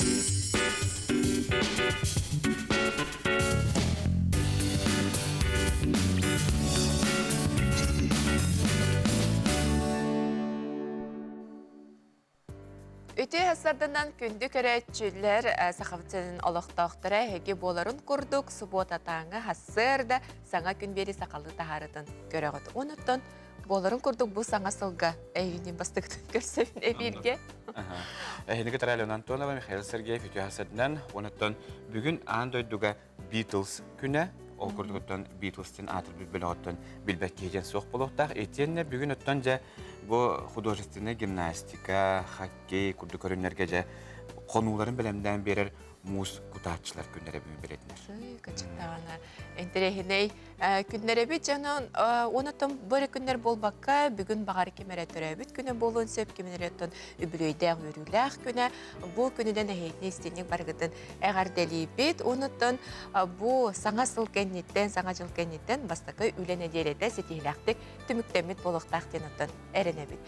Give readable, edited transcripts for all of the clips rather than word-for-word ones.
Үтü hasardanan kündü körətçülər saxavçının oloqtaqdıra hegi boların kurduk, subot atağı hasırda sana gün beri saqalı taharıdın görəğət. Onutdan boların kurduk bu sana sılga əyyinin bastıqdın görsevin ebilge. Heniki Taraylı Antonova, Mikhail Sergeyev ütü hasardanan onutdan bugün Andoyduga Beatles güne ol kurduktan Beatles'tin atıl bir bölüğütten bilbek gecen soğuk buluqtaq. Etienne bugün ötünce bu hudожественная gimnastika, hockey, kurduk örünlergece konuların bilemden berer muz kutaççılar günlere büyün beredinler. Kaçıktağına. Enterehiney günlere bir canın onutdan böyle günler bol bakka bugün bağır kemere törəbit güne bolun söp kemeretten übülüydəğ yürüylәğ güne bu günüden eheytini istenik bargıdın eğer delibit onutdan bu sana sıl kennetten, sana jıl kennetten bastakı ülen edelede setihləqtik tümüktemit boluqtaq denottan erenebit.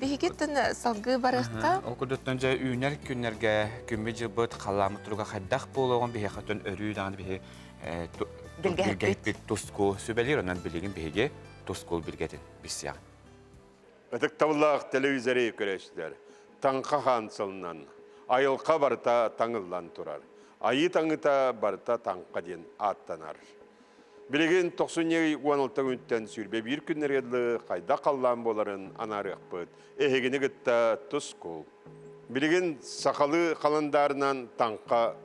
Bihigittin salgı barıqqa? O kurduktan önce üner günlerge gümbü cıbıt kallamı turuga haddaq boluğun bihekatın örüyü dağını bihi bilgehit tostku sübelir ondan bilgin bihege tostkul bilgetin bisyan. Ötük tavlaq televizörü köreşler. Tanqa hansılından, ayılqa barta tаңылдан turar. Ayı tаңıta barta tanqa den attanar. Bilgin 96 günden sürbe bir günlerge qayda qallan boların anarıq bıt. Ehegini gıtta toskul. Bilgin sakalı kalandarından tanqa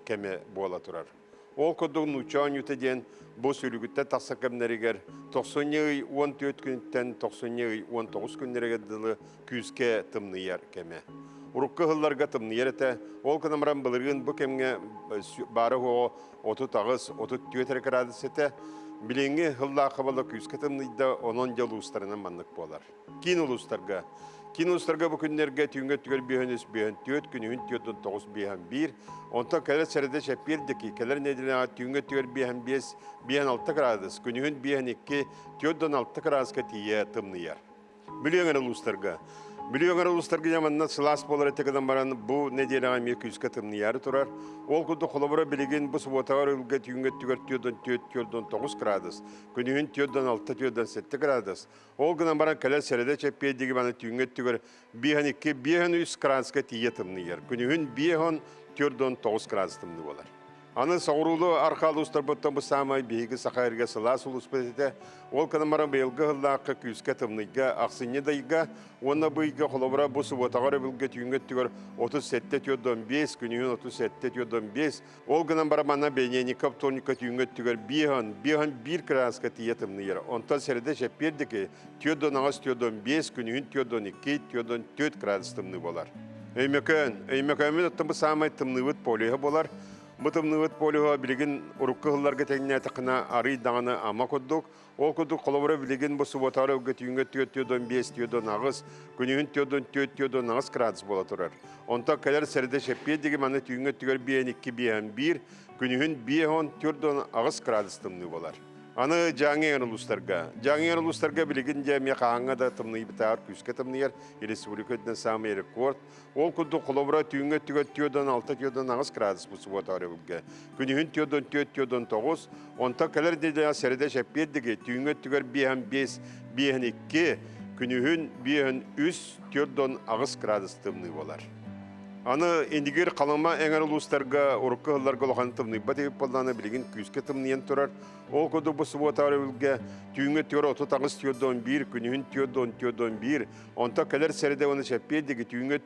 keme bola turar. Ol koduğun uçağın yüteden bu sürgütte taksakemleriger 14 günden 19 günlere dılı küske tımnıyar keme. Urukka hıllarga tımnıyar ete, ol kanamran bilirgin bu kemge barı o 30 ağız, 34 gradus ete, bilingi hılla kabalı küske tımnıyda 10 yıl uluslarına manlık bolar. Kin uluslarga, Kinuslarga bu günlerge tüyünge tügel bihenüs bihen tüyöt günühün tüyötün toğuz bihen bir. Onta keler seride şepirdi keler nedine tüyünge tügel bihen bies bihen 6 gradus. Günühün bihen 2 tüyötün 6 gradus tiye tımnıyar. Milyon uluslarga. Milyon uluslarga yamanna sılas bolar etekadan baran bu nedine am 200 tımnıyarı turar. Ol kudu kolabora bilgin bu subotavar ülge tüyünge tügel tüyötün 9 gradus. Günühün tüyötün 6 tüyötün 7 gradus. Ol günden baran keler seride şepirdi bana tüyünge tügel bihen 2 bihen 3 gradus tiye tımnıyar. Günühün bihen tüyötün 9 gradus tımnı bolar. Anı sağırulu arkalı ustar botan bu samay bihigi sakayırga sılas ulus bedete. Ol kanamaran beyilgi hıllaqı küske tımnıyga, aksini dayıga, onna bıyıga kolabara bu subotağarı bilge tüyünge tügör 37 tüyödön 5, günühün 37 tüyödön 5. Ol kanamaran bana beyneni kaptonika tüyünge tügör bihan 1 kraska tiye tımnıyar. Ondan seride şepirdi ki tüyödön ağız tüyödön 5, günühün tüyödön 2, tüyödön 4 kraska tımnı bolar. Eymekön bu samay tımnıvıt poliha bolar. Bu tımnıvıt poliha bilgin urukka hıllarga tegne takına arı dağını ama kodduk. O kodduk kolabora bilgin bu subotarı uga tüyünge tüyödön 5, tüyödön ağız, günühün tüyödön ağız kraska bola turar. Onta keler seride şepirdi manı tüyünge tügör bihen 2, bihen 1, günühün bihen tüyödön ağız kraska tımnı bolar. Anı jangi uluslarga bilgin jamiya kahanga da tımnıyı bitar küske tımnıyar respublikadan samay rekord. Ol kudu kolabora tüyünge tüyödön 6 tüyödön ağız kraska bu subotarı uga. Günühün tüyödön 9, onta keler dedi seride şepirdi tüyünge tügör bihen 5, bihen 2, günühün bihen 3 tüyödön ağız kraska tımnı bolar. Anı indigir kalama eğer uluslarga urukka hıllarga lohan tımnı batı yapıldığını bilgin küske tımnıyan turar. O kodu bu subotarı bilge tüyünge tüyör 30 ağız tüyödön 1, günühün tüyödön 1. Onta keler seride onu şepirdi tüyünge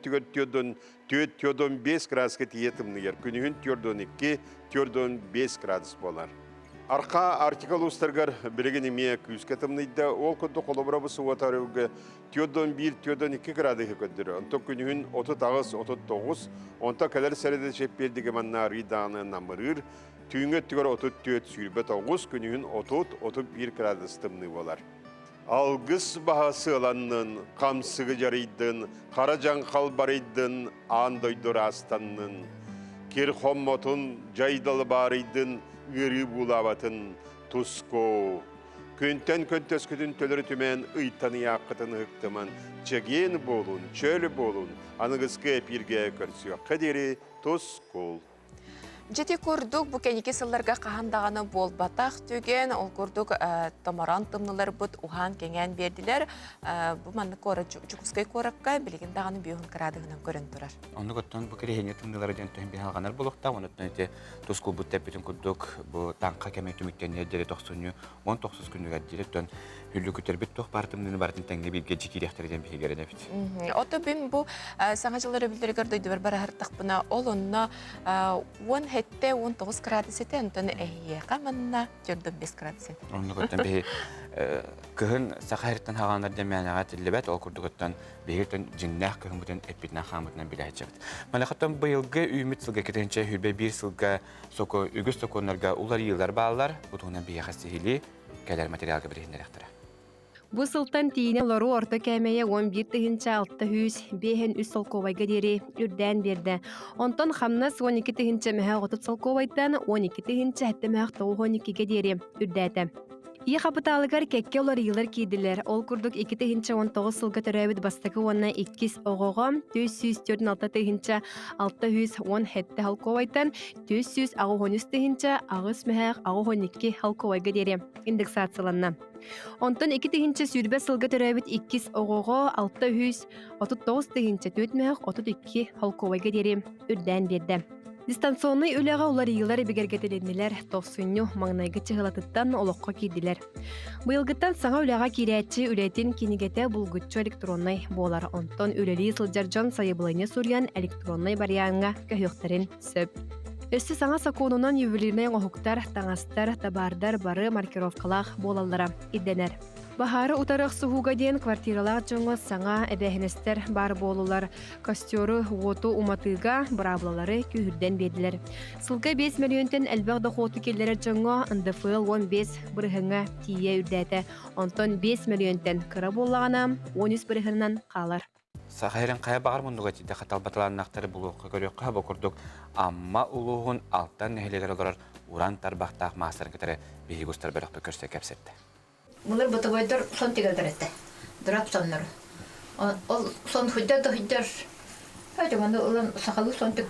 tüyödön 5 kraska tiye tımnıyar. Günühün tüyödön 2, tüyödön 5 kraska bolar. Arka artikal uluslargar bilgin emiye küske tımnıyda ol kodu kolabora bu subotarı bilge tüyödön 1, tüyödön 2 kraska hikadır. Onta günühün 30 ağız 39, onta keler seride şepirdi manna ridağını namırır. Tüyünge tügör 34 sürbe 9, günühün 30-31 kraska tımnı bolar. Algыс bahası alanın, kamsıgı jarıydın, karacan kalbarıydın, andoydur astanın. Kirhommotun jaydalı barıydın, ırı bulavatın, tusko. Күнтен көнтөскүтүн төлөрү түмен ыйттаны яққытын ыктыман, чеген болун, чөлі болун, анығызғы эпирге көрсіуі қадері тұс кол. Жети курдук бу кенеке сылларга кахандаганы болбатах түген, ол курдук томаран тымнылар бут ухан кенген бердилер. Бу манны кора жукускай коракка билеген даганы бүйөн кырадыгынан көрөн турар. Onu götün bu kerehine tımdıları den tühün bir halganar bulukta, onu tühünete tuskul bu tepbütün kurduk, bu tanka kemek tümükten yedleri 19 günlük adili tün hüllü kütür bit toh partımdığını barıtın tenge bilge cikirehterden bir gerene bit. Ото бим бу саңажылары билдиргер дойдубар бара хартак бuna олонна 10 хетте 19 градусете антон каманна 45 градусет. Onu götün bir kıhın sakayırttan hağanlar demeyanağa tillibet, ol kurduk ötten behirten cinnah kıhın bütün epitna xamıtından bile hecebit. Malakattan bu yılgı ümit sılga ketince hülbe bir sılga soku ügüs sokunlarga ular yıllar bağlar, bu tuğunan bir yaxası hili keler materyalga bir hinler ektara. Bu sıltan tiyine olorу orta kämeye 11 тыгынча 600 бehen үс солковайга дери үрдән берді. Онтон хамнас 12 тыгынча мәһә 30 солковайдан 12 тыгынча хәтта мәһә 12 дери үрдәте. Ие хапыталыгар кекке олар йылар кийдилер. Ол курдук 2 тыгынча 19 сылга төрәбит бастыгы онна 2 оғоға 446 тыгынча 610 хәтта халковайдан 413 тыгынча агыс мәһә 12 халковайга дери индексацияланна. Онтон 2 тыгынча сүрбе сылга төрәбит 2 оғоға 639 тыгынча 4 мәһә 32 халковайга дери үрдән берді. Дистанционный үләгә улар йыллары бигергәтеленнеләр, товсынню маңнайгы чыгылатыттан олоққа кийдиләр. Быйылгыттан саңа үләгә кирәтче үләтен кинигәтә булгытчы электронный болар. Онтон үләли сылҗарҗан сайыблыны сурьян электронный барьянга көһөктәрен сөп. Өсі саңа саконунан ювелирнай оһуктар, таңастар, табардар бары маркировкалах болаллара идденер. Бахары утарық суһуга ден квартиралар жоңы саңа эбәһенестер бар болулар. Костёры уоту уматыга браблалары күһүрдән бедилер. Сылга 5 миллионтен әлбәг дохоту келләре жоңы НДФЛ 15 бырыһыңа тие үрдәте. Онтон 5 миллионтен кыра боллагана 13 бырыһынан калар. Сахайрын қая бағар мұндыға тиді қатал баталаннақтары бұлуққа көріққа бұқырдық, амма ұлуғын алттан нәхелегер олар уран тарбақтақ мастарын кетері бейгустар біріқ бүкірсе кәпсетті. Мұлар бұтығайдар сон тегелдер әтті. Дұрап сонлары. Ол сон хүддер. Әдіманды олан сақалы сон түк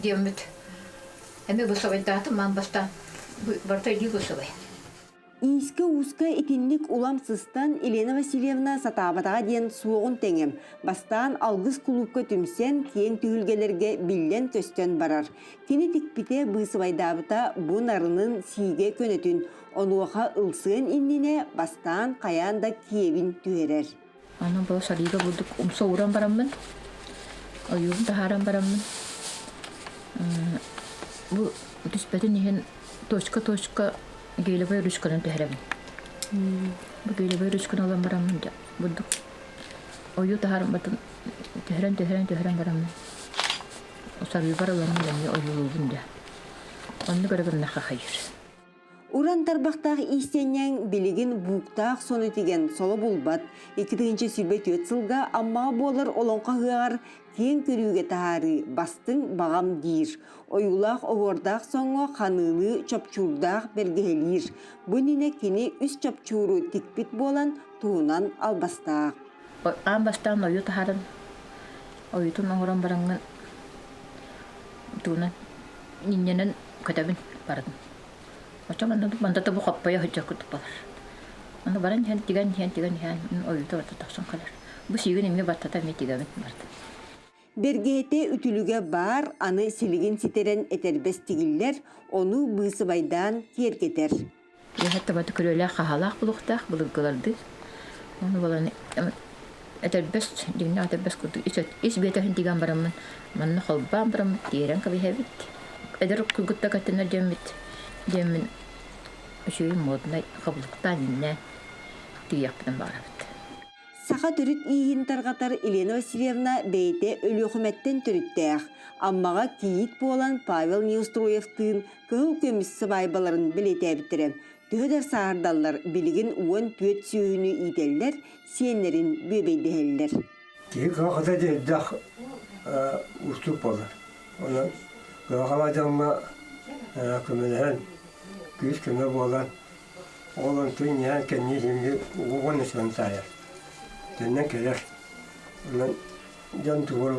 деммет. Әме бұсығайдаты ман баста барта еді бұсығай. Иска-уска итинник уламсыстан Елена Васильевна сатабатаға ден суығын теңем. Бастан алгыз клубка түмсен кең түйілгелерге биллен көстен барар. Кені тікпіте бұсыбайдабыта бұ нарының сиге көнетін. Онуаға ылсығын инніне бастан қаянда киевін түйерер. Ана бұл сарыға бұлдық ұмса уран барамын. Ойуым тахаран барамын. Бұл түспәтін еген точка Гейлебай рүшканын төхәрәмін. Бұл гейлебай рүшкан olan барамын да. Бұлдық. Ойу тахаран батын төхәрән барамын. Сарыға бар оларының дәмі ойуылығын да. Оны көрігін нақа қайыр. Уран тарбақтағы истеннен билигин буктақ соны теген солы булбат. 2-ші сүрбет өтсілға амма болар олонқа ғығар кен көріуге тағары бастың бағам дейір. Ойулақ оғырдақ соңғы қанығы чопчурдақ бергелер. Бұніне кені үс чопчуру тікпет болан туынан албастақ. Ан бастан ойу тахарын. Ойутun оңыран бараңын туынан нинненен көтәбін бардың. Macam mana tu buka payah hujah kutu par. Mana barang yang tiga oyun tu bertak sangkalar. Bu sigun ini bertak mi tiga bertak. Бергете ütülüge бар аны силигин ситерен этербестигиллер, onu бысыбайдан кергетер. Я хатта баты көрөлә хахалак булуктак булгыларды. Оны баланы этербест дигне этербест курду. Ис бетен тиган барамын. Манны холбам барам тирен каби хабит. Эдер күгүттә катынар демин şöyle modna kabuluktan yine diyaptım barabıt. Sağa törüt iyin targatar Елена Васильевна beyte ölü hükümetten törüttəq. Ammağa kiyik bolan Pavel Neustроевтын kıl kömüsü baybaların bilete bitirem. Töder sağırdallar biligin 14 süyünü iydeller, siyenlerin böbeydeheller. Kiyik hakada deydak ustuk bolar. Ona gıvakalacağıma kömelerin Güç köme bolan Oğlan tüy ne kendi şimdi oğlan ismen sayar. Dönen keler. Ondan can tuğur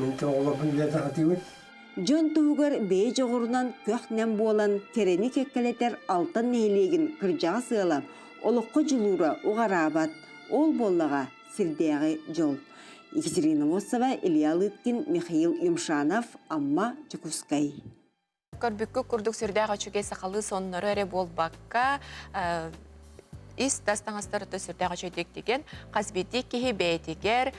minti oğlan bir de hatıyor. Жон тугар бей жоғырынан көхнен болан терени кеккелетер алтын нейлегін кыржаға сыйла, олыққы жылура уғарабат, ол боллаға сирдеғі жол. Екатерина Мосова, Илья Лыткин, Михаил Юмшанов, Амма Чукускай. Көрбүккө курдук сүрдәгә чүгә сакалы соннары эре болбакка ис дастаңастар да сүрдәгә чөйдек деген казбети кеһи бәйтигер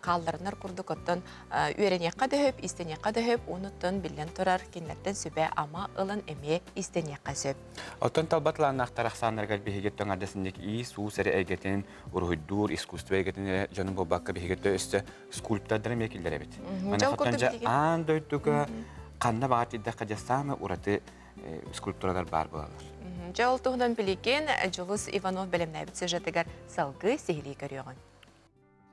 калларнар курдук оттон үренеккә дөһөп истенеккә дөһөп онуттан билен турар кинләрдән сүбә ама ылын эме истенеккә сөп. Оттон талбатлан ахтарахсаннарга бихигеттен адасындек и суусары әгетен урхудур искусство әгетен жанын болбакка бихигетте өстө скульптурдар мекилдер бит. Мана хаттанжа ан дойттуга канда багатидда кажасамы ураты скульптуралар бар булалар. Жол туһунан билеген Жулус Иванов белемнәбит сюжетигер салгы сихили көрөгөн.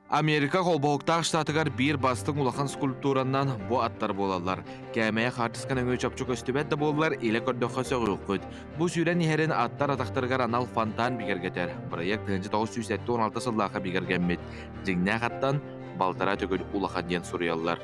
Америка қолбауқтақ штатығар бір бастың улахан скульптураннан бұ аттар болалар. Кәмәе қартысқан өңі чапчук өстібәтті болалар, елі көрдөққа сөғі өккөт. Бұ сүйрен ехерін аттар атақтырғар анал фонтан бігергетер. Проект 1916 сыллаға бігергенмет. Жеңнә қаттан балтара төгіл улахан ден сұриялар.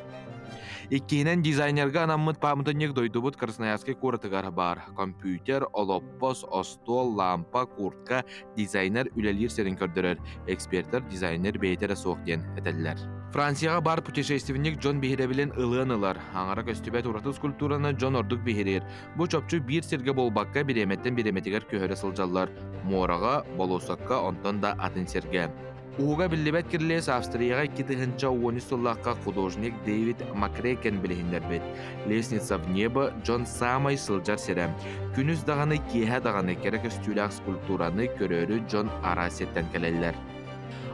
Иккенен дизайнерга анаммыт памытынек дойдубут Красноярский куртыгар бар. Компьютер, олоппос, остол, лампа, куртка, дизайнер үлелер серин көрдірер. Эксперттер дизайнер бейтере соқтен әтәлілер. Францияға бар путешественник Джон Бехиребілен ылынылар. Аңара көстүбәт ураты скульптураны Джон Ордук Бехирер. Бұ чопчу бір серге болбаққа биреметтен биреметігер көхері сылжалар. Мораға, болосаққа, онтан да атын серге. Уға білібәт кірлес Австрияға кетігінші 13 сыллаққа художник Дэвид Макрекен білігіндер бет. Лестница в небо Джон самай сылжар серем. Күніз дағаны кеге дағаны керек үстіләқ скульптураны көрері Джон Арасеттен кәлелер.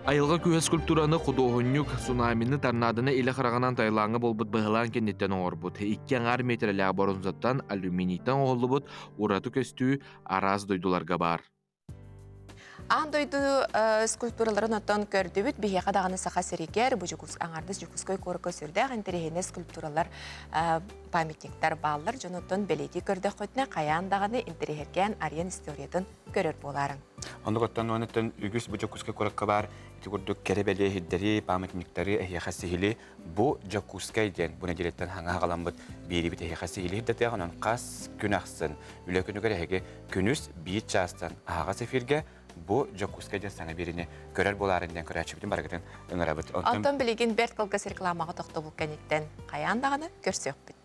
Айылға көе скульптураны художник цунамины торнадыны илі қырағынан тайлаңы болбыт бұғылан кенеттен оғырбыт. 2 метрлі борынзаттан алюминийтан оғылыбыт ураты көстүү араз дойдуларға бар. Андойду скульптураларын оттон көрдүбүт бихега даганы саха серигер бу жукус аңардыс жукуской корко сүрдәг интерехене скульптуралар памятниктер баллар жонотон белети көрдө көтне каян даганы интерехерген арен историятын көрөр боларын. Ондоттон онотон үгүс бу жукуской корко бар тигурдук керебеле хиддери памятниктери эхяхасихили бу жукуской ден буна дилеттен ханга галамбыт бирибит эхяхасихили хиддетегенен кас күнахсын үлөкүнүгөр эге күнүс бит частан ага сефирге bu Jokkuska'da sana birini görer bolarından körəçibdim baragıdan öngörəbit. Ondan bilgin Bert Kalkas reklamağa toxtu bu kenitten qayan dağını görsök bit.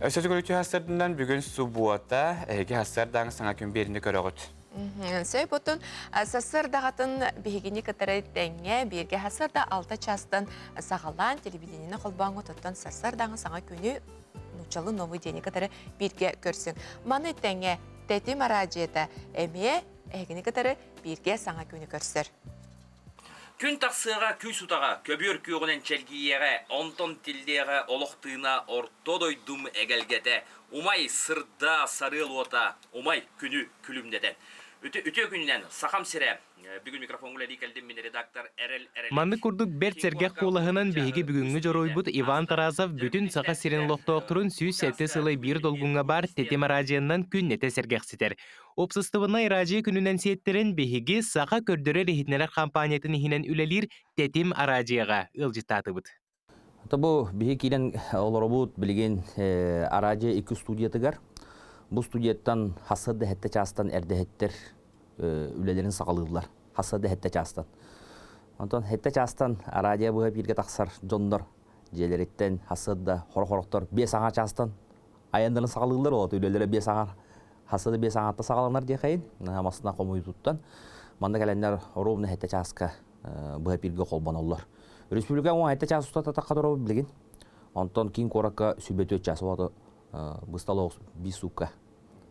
Ösözü görüntü hasarından bugün subuata ege hasardan sana gün birini görəğüt. Сөй бұтын сасыр дағатын бігігіне кітірі дәңе берге хасырда алты частын сағалан телевидениені қолбаңы тұттын сасыр даңы саңа көні нұчалы новый дені кітірі берге көрсің. Маны дәңе тәті маражеті әме әгіні кітірі берге саңа көні көрсір. Күн тақсыға күй сутаға, көбір күйгінен чәлгиеға, онтон тілдеға, олықтығына ортодой дұм әгәлгеті, умай сырда сарыл ота, умай күні күлімдеді. Үте күнінен сақам сірі, бүгін микрофонғыла дейкелдім мен редактор әрел. Манны күрдік Берт Сергех қолығынан бейгі бүгінгі жоройбұт Иван Таразов бүтін сақа сирен лоқтоқтырын сүйіз сәтті сылай бір долгунға бар тетем радияннан күн нәте Сергех сетер. Опсыстывына радио күнінен сеттерін бейгі сақа көрдірі рехитнелер компаниятын ихінен үлелер тетем радияға ылжытаты бұд. Бұл бейгі кейден олары бұд білген радио 2 студиятығар. Бұл студияттан хасады хәтті частан әрдәхеттер үлелерін сақалығылар. Хасады хәтті частан. Онтан хәтті частан радио бұға бірге тақсар жондар желереттен хасады қор-қорықтар 5 аңа частан аяндарын сақалығылар олады. Үлелері 5 аңа хасады 5 аңатта сақаланар дей қайын. Масына қомой тұттан. Манда кәлендер ровны хәтті частқа бұға бірге қолбан олар. Республика оң хәтті част ұстата тақадыр білген. Онтан кейін қораққа сүбеті өт жасы олады. Бұсталоғыз бі суққа.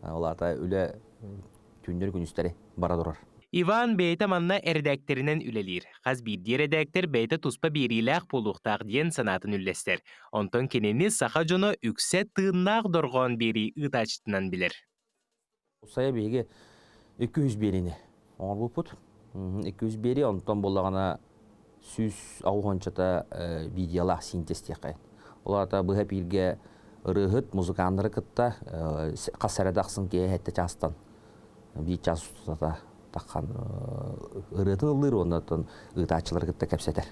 Олата үлі түндер күністері бара тұрар. Иван бейті манна әрдәктерінен үлелер. Қаз бірді әрдәктер бейті тұспа беріләқ болуқтақ ден санатын үллестер. Онтон кенені сақа жоны үксе тыыннақ дұрған бері ұтачтынан білер. Осая бейге 200 беріне. Оңыр бұл бұд. 200 бері, онтон болағана сүз ауғанчата видеолах синтез текай. Олата бұға бірге ырығыт музыкандыры кытта қасарадақсын кей әтті частан бір час ұстата таққан ырытын ылыр, ондан ұйтачылар кытта кәпсетер.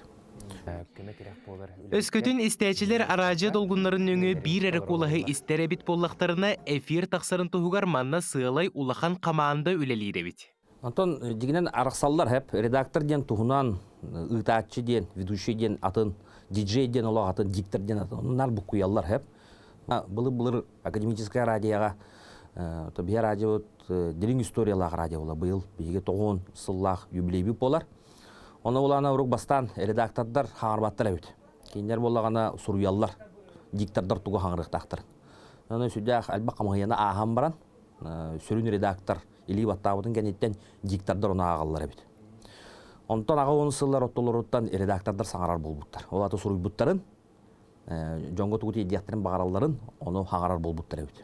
Өскөтүн истәчилер аражы долгуннарын өңі бір әрі қолағы истер әбит боллақтарына эфир тақсарын тұғығар манна сығылай улахан қамаанда үлелейді бит. Антон, дегенен арақсаллар хәп, редактор ден туғынан, ұйтачы ден, ведущий ден атын, диджей ден олақ атын, диктор ден атын, онар бұл куяллар хәп. Бұлыр академическая радияға, бия радио, дерин историялақ радио ола, бұл бейге 9 сыллақ юбилейбі болар. Оны олағына ұрық бастан редактордар хаңарбаттар әбіт. Кейіндер болағына сұруяллар, диктордар тұғы хаңырықтақтыр. Оны сүдәқ әлбақ қамағияна ағам баран, сүрін редактор или баттабытын кәнеттен диктордар оны ағалар әбіт. Онтан аға оны сыллар оттолырыттан редактордар саңарар болбуттар. Олаты сұруй бұттарын, жоңғы тұғыты едияқтарын бағараларын оны хаңарар болбуттар әбіт.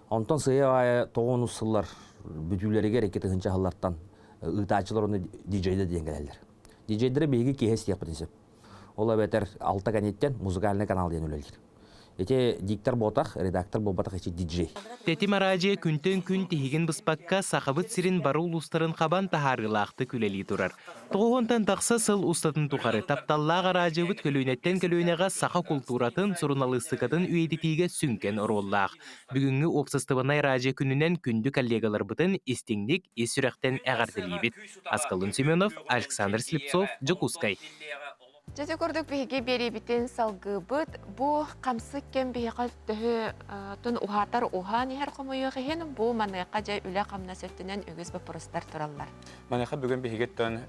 Онтан сыя 9 сыллар бүтілеріге рекеті ғынча ғылларттан ұйтачылар оны диджейді деген кәлелер. Диджейдері бейгі кейхес тияппын есеп. Ола бәтер 6 кәнеттен музыкальный канал ден өлелер. Эти диктор ботақ, редактор болбатақ ечі диджей. Тетим аражы күнтен күн тихиген бұспаққа сақабыт сирин бару ұлыстарын қабан тахарылақты күлелей тұрар. Тоғонтан тақса сыл ұстатын тұқары тапталлақ аражы бұт көлөйнеттен көлөйнеға сақа культуратын сұрыналыстықатын үйедетейге сүнкен ороллақ. Бүгінгі опсыстыбынай аражы күнінен күнді коллегалар бұтын истеңдік ес-сүрәқтен әғардылейбет. Аскалын Семенов, Александр Слепцов, Джокускай. Жете көрдік бейге бері бітен салғы бұд, бұ қамсы кен бейға түхі түн ұхатар ұхан ехер қомойы қиын, бұ манайқа жай үлі қамна сөттінен үгіз бұ пұрыстар тұралар. Манайқа бүгін бейгеттен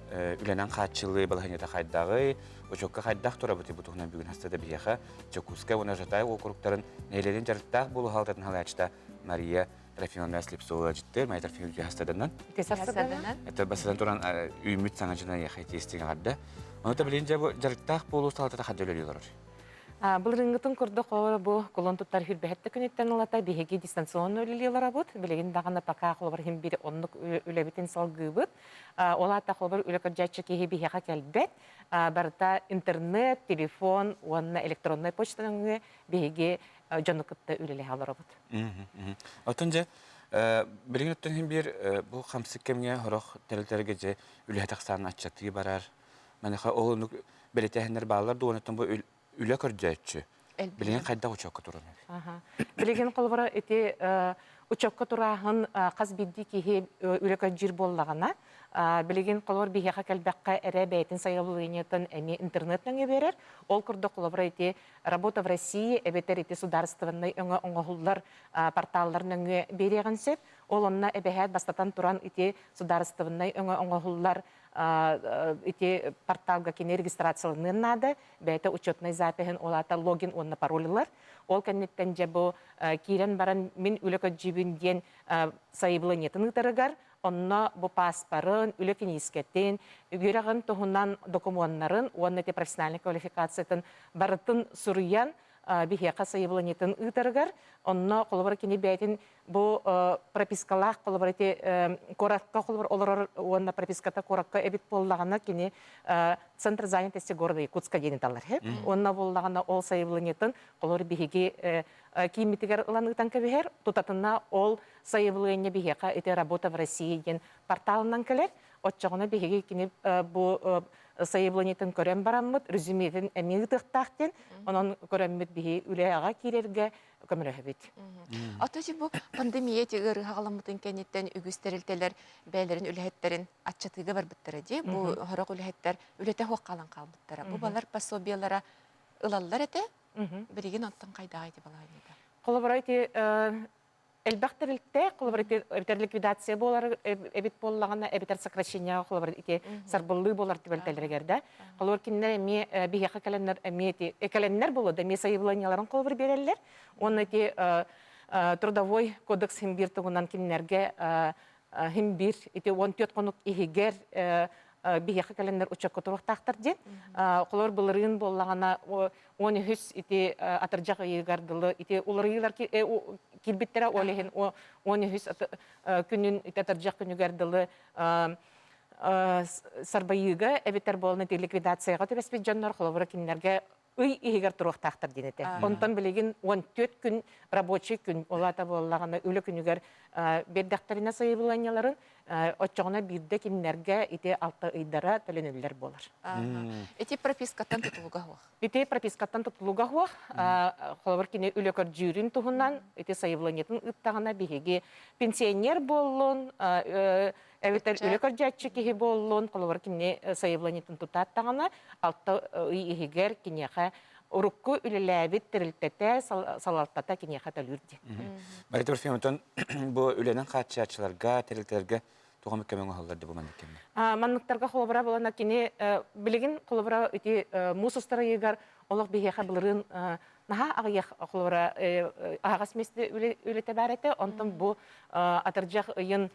үленен қатшылы балғанета қайдағы, Очокка қайдақ тұра бұты бұтығынан бүгін хастады бейға, Чокуска оны жатай оқырықтарын нейлерін жарықтақ болу халдатын халачта Мария Трофимовна Слепцова жіттер, Майя Трофимовна хастадынан. Это басадан тұран үйміт саңа яхайты естеген қадда. Оны да білейін жарықтақ болу салатата қадда өлелер. Бұл рыңғытын күрді қолы бұл қолын тұттар хүрбәхетті күнеттен алата бейге дистанционны өлелер абыд. Білеген дағаны пақа қолы бар хем бір онлық өлебетін салғы бұд. Олата қолы бар өлі көржатшы кейі бейге кәлбет. Барыта интернет, телефон, онына электронный почтаның бейге жонықытты өлелі алар абыд. Отынжа, білеген өттен хем бір бұл қамсы кемге ғырық тәрілтерге же өлі әтақсанын атчаттығы барар. Мәнеқа олын білетәхендер бағалар дуанеттен бұл үлі көрдетші. Білеген қайда ұчаққа тұрын? Білеген қолы бара әте ұчаққа тұрағын қаз бидді кейі үлі көрдер болағына. Білеген қолы бар бейхеға кәлбәққа әрі бәйтін сайылығынетін әме интернетнің берер. Ол күрді қолы бар әте работа в России әбетер әте сударыстығынны өңі оңғылар порталларын өңі береген сеп. Ол онына әбәхәт бастатан тұран әте сударыстығынны өңі оңғылар эти порталга кене регистрацияланын нады, бәйті учетный запихин олата логин онна паролилар. Ол кәнеттен жабу кирен баран мен үлікі жібінден сайыбылынетін ұтырығар, онна бұ паспарын, үлікі нескеттен, үйерағын тұғынан документарын, онна те профессиональный квалификациятын барытын сұруян, бихеқа сайыбылынетін ұтырығар, онна қолыбар кене бәйтін бұл пропискалақ қолыбар әте кораққа қолыбар олар онна прописката кораққа әбіт болағына кене центр занятости города Якутска дейін талар. Онна болағына ол сайыбылынетін қолыбар бихеге киметігер ұланықтан көбігер, тұтатына ол сайыбылыне бихеқа әте работа в России ден порталынан кәлер, отчағына бихеге кене бұл сайыбланетін көрем бараммыд, резюметін әмегі тұқтақтен, онын көремміт бейі үләяға керерге көмірі бет. Атасы бұл пандемия тегір ғаламытын кәнеттен үгістерілтелер бәлерін үләхеттерін атчатыға бар бұттыры де, бұл ғырық үләхеттер үләті хоқ қалан қалбыттыры. Бұл балар пособиялара ұлалар әті, білеген онтан қайдағы ете балайын еді. Қолы бар әйте Элбахтерилте, қолыбыр әбітер ликвидация болар, әбіт болағына, әбітер сокращения, қолыбыр сарбылы болар тібелтелергерді. Қолыбыр кеннер әме бейеқі кәленнер болады, әме сайыбыланияларын қолыбыр берелер. Оны трудовой кодекс химбир тұғынан кеннерге химбир, 14 қонық егер бейеқі кәленнер ұчаққа тұрықтақтыр ден. Қолыбыр бұлырын болағына, оны хүс атыржақ үйгардылы, оларыйлар келбеттері олеген, оны хүс күнін атыржақ күнігардылы сарбайыга эбитер болны ликвидацияга төбеспит жаннар холовра киннерге ый игер туруктактыр денете. Онтон билеген 14 күн рабочий күн олата боллагана үлө күнүгер бердактарына сайыланияларын отчогона бирде киннерге ите алты ыйдара төленүлөр болар. Эти пропискаттан тутулуга хуак. Ите пропискаттан тутулуга хуак, холовр кине үлөкөр жюрин туһунан ите сайыланиятын ыттагана биһиги пенсионер боллун, эвитер үлөкөр жатчы кихи боллун, холовр кине сайыланиятын тутаттагана алты ыйигер кинеха урукку үлеләбит тирилтете салалтата кинеха төлүрди. Баритор фемтон бу үленен катчачыларга, тирилтерге тугам кемен халларды бу мандык кеме. Манныктарга холобра болана кине билигин холобра ити мусустара егар олог бихеха билерин наха агыяк холобра агас месте үлете барете, онтон бу атыржак ыйын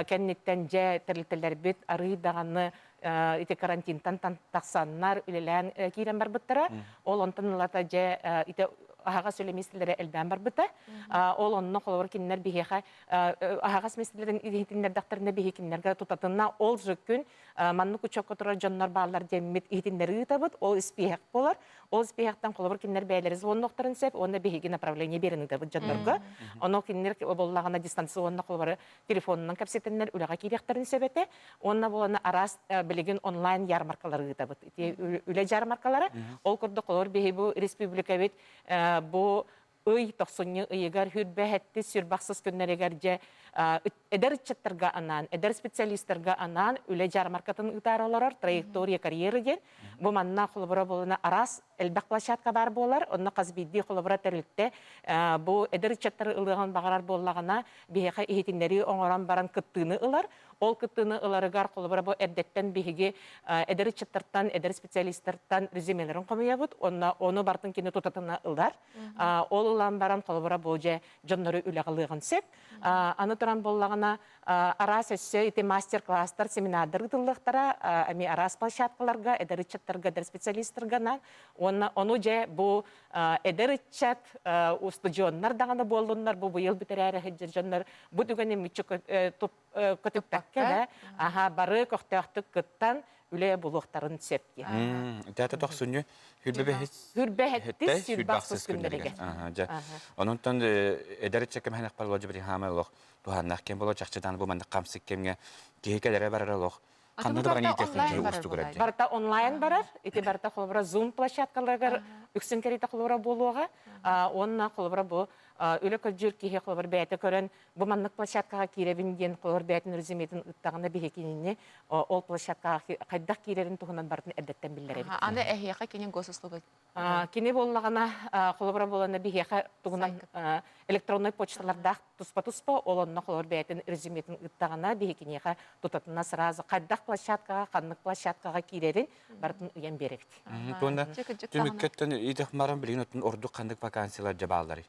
кеннеттен же тирилтелер бит ары даганы ити карантинтан таксаннар үлелән кирен барбыттара, ол онтон лата же ити агас үлеместелере элбән барбыта, ол онно холовар киннер бихеха агас местелерин ихтиннер дактарында бихекиннерге тутатына ол жүккүн манны кучок отура жаннар баалар демит ихтиннери табыт, ол испехек болар, ол испехектан холовар киннер бәйлери звонноктарын сеп, онда бихеги направление берини табыт жаннарга, оно киннер боллагана дистанционна холовар телефонунан капсетеннер үлага киректерин себете, онна болана арас билеген онлайн ярмаркалары табыт. Үле жармаркалары, ол курда холовар бихебу республика бит bu ıy toxsunyu ıйыгар хүрбәһәтти сүрбақсыз күннәрегәрҗә эдер чаттарга анан, эдер специалистларга анан үле жармаркатын ытаралар, траектория карьера ген. Бу манна холбора болына арас элбәк площадка бар болар, онна казбидди холбора терилтте бу эдер чаттар ылыган багарар боллагана биһәка ихтиннәри оңоран баран кыттыны ылар. Ол кыттыны ыларыгар холбора бу эддеттен биһиге эдер чаттартан, эдер специалистлардан резюмелерин комыябыт, онна оны бартын кине тутатына ылар. Ол улан баран холбора бу же жоннору үләгылыгын сеп, аны туран боллагана арас өссө ите мастер-класстар, семинардар тыллыктара, ами арас площадкаларга, эдер чаттарга, эдер специалистларга, onu je bu ederitchat ustudjonlar dagana bollunlar bu yıl biterere hejjonlar bu dugane miçuk top kötüppakke da aha barı koxtaqtık kıttan üle buluqtарын sepki. Data toxsunyu hürbehette sürbaqsız günlerige. Onun tan ederitchat kem hanak palwajı bir hamalıq duhannak kem bolo çaqçadan bu mandak qamsik kemge gehikelere bararalıq. Барта онлайн барар, ити барта холбара Zoom площадкаларга үксен керите холбара болуга, онна холбара бу үлө көжүр кихе холбар бәйте көрөн бу маннык площадкага киребин ген холбар бәйтин резюметин ыттагына бихекинне ол площадкага кайдак кирерин тухунан бартын эддеттен биллер. Аны эхияка кенен госуслугы. Кине боллагана холбара болана бихека тугунан электронный почталарда туспа-туспа олонна холбар бәйтин резюметин ыттагына бихекинеха тутатына сразу кайдак площадкага, каннык площадкага кирерин бартын уян беректи. Тонда түмүккеттен идэх маран билген отун орду кандык вакансиялар жабаалары.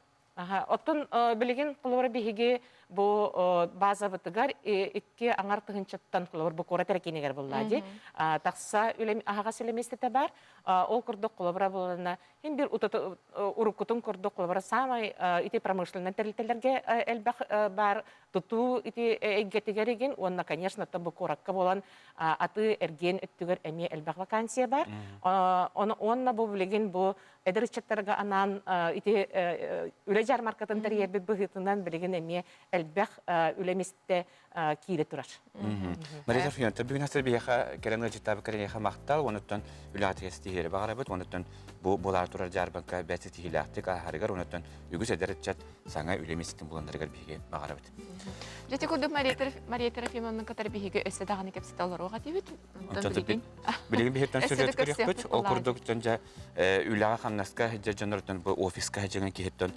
Оттон билеген кулура биһиге бу база бытыгар икки аңар тыгынчаттан кулур бу коратер кинегер буллади. Такса үлем ага селеместете бар. Ол курдук кулура булана һәм бир урукутун курдук кулура самай ити промышленный территорияларга элбах бар туту ити эгетегереген онна конечно табу коракка болан аты эрген өттүгөр эми элбах вакансия бар. Онна бу билеген бу эдерчеттарга анан ити үле жармаркатын терьерби быгытынан билеген эми элбах үлемисте кире турар. Мария Фионта бүгүн хасыр бияха керемне житабы кереха мактал, онуттан үлатыйсты хере багарабыт, онуттан бу болар турар жарбанка бәти тихилактык ахарыгар, онуттан үгүс эдерчет саңа үлемистин буландарыгар биге багарабыт. Жете күдү Мария Трофимовна катар биге өсө даганы кепсеталар ога дибит. Билеген бихеттен сүрөт керекпит, окурдук жонжа үлага хамнаска жонордон бу офиска жеген кихеттен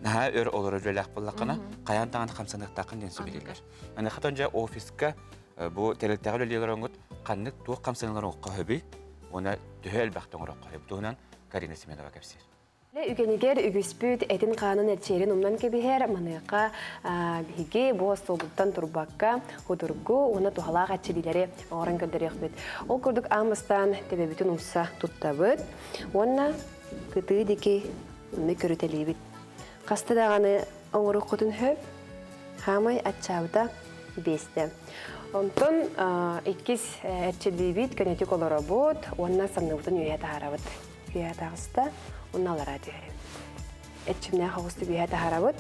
наха өр олар үлелек боллақына қаяндаған қамсанықтақын денсі білелер. Аны қатонжа офиска бұл телектегі үлелер оңғыт қаннық туық қамсанылар оңыққа хөбі, оны түхі әлбәқтің ұраққа хөбі туғынан Карина Семенова кәпсер. Үгенегер үгіспүт әтін қанын әрчерін ұмнан кебігер маныққа бігі бұл столбуттан тұрбаққа құдырғы оны тұғалақ әтчелілері оғырын көлдері өқпет. Ол күрдік амыстан тәбәбітін ұмса тұттабыт, оны күті деке ұны көрітелейбіт. Қасты дағаны оңыры құтын хөп, хамай әтчабыда бесте. Онтон иккис эрчелибит көнетик олоробут, онна санныбытын үйәті харабыт. Үйәті ағыста, онналара дүйәрі. Эрчимне хауысты үйәті харабыт,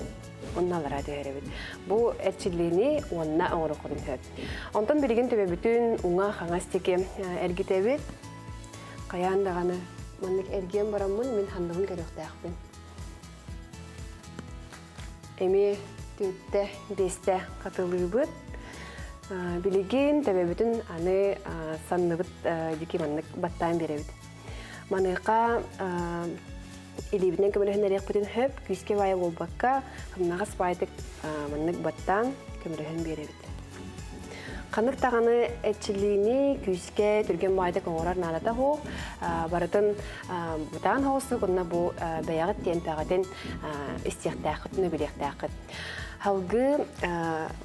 онналара дүйәрі. Бұ эрчелini онна оңыры қодын хөп. Онтон білген төбе бүтін уңа қаңастеке әргітебі, қаяндағаны маннык әрген барамын, мен хандығын көріқті ақпын. Эми түтті бесте қатылы бұд. Билигин төбөбүтүн аны санныбыт дики маннык баттан беребит. Маныка илибинен көмөлөһүн эрек бүтүн хөп күскө бая болбакка хымнагас байтык маннык баттан көмөлөһүн беребит. Канык таганы этчилини күскө түрген байтык оңорар налата хо баратын бутан хосы гына бу баягыт тентагатын истехтахытны билехтахыт. Халгы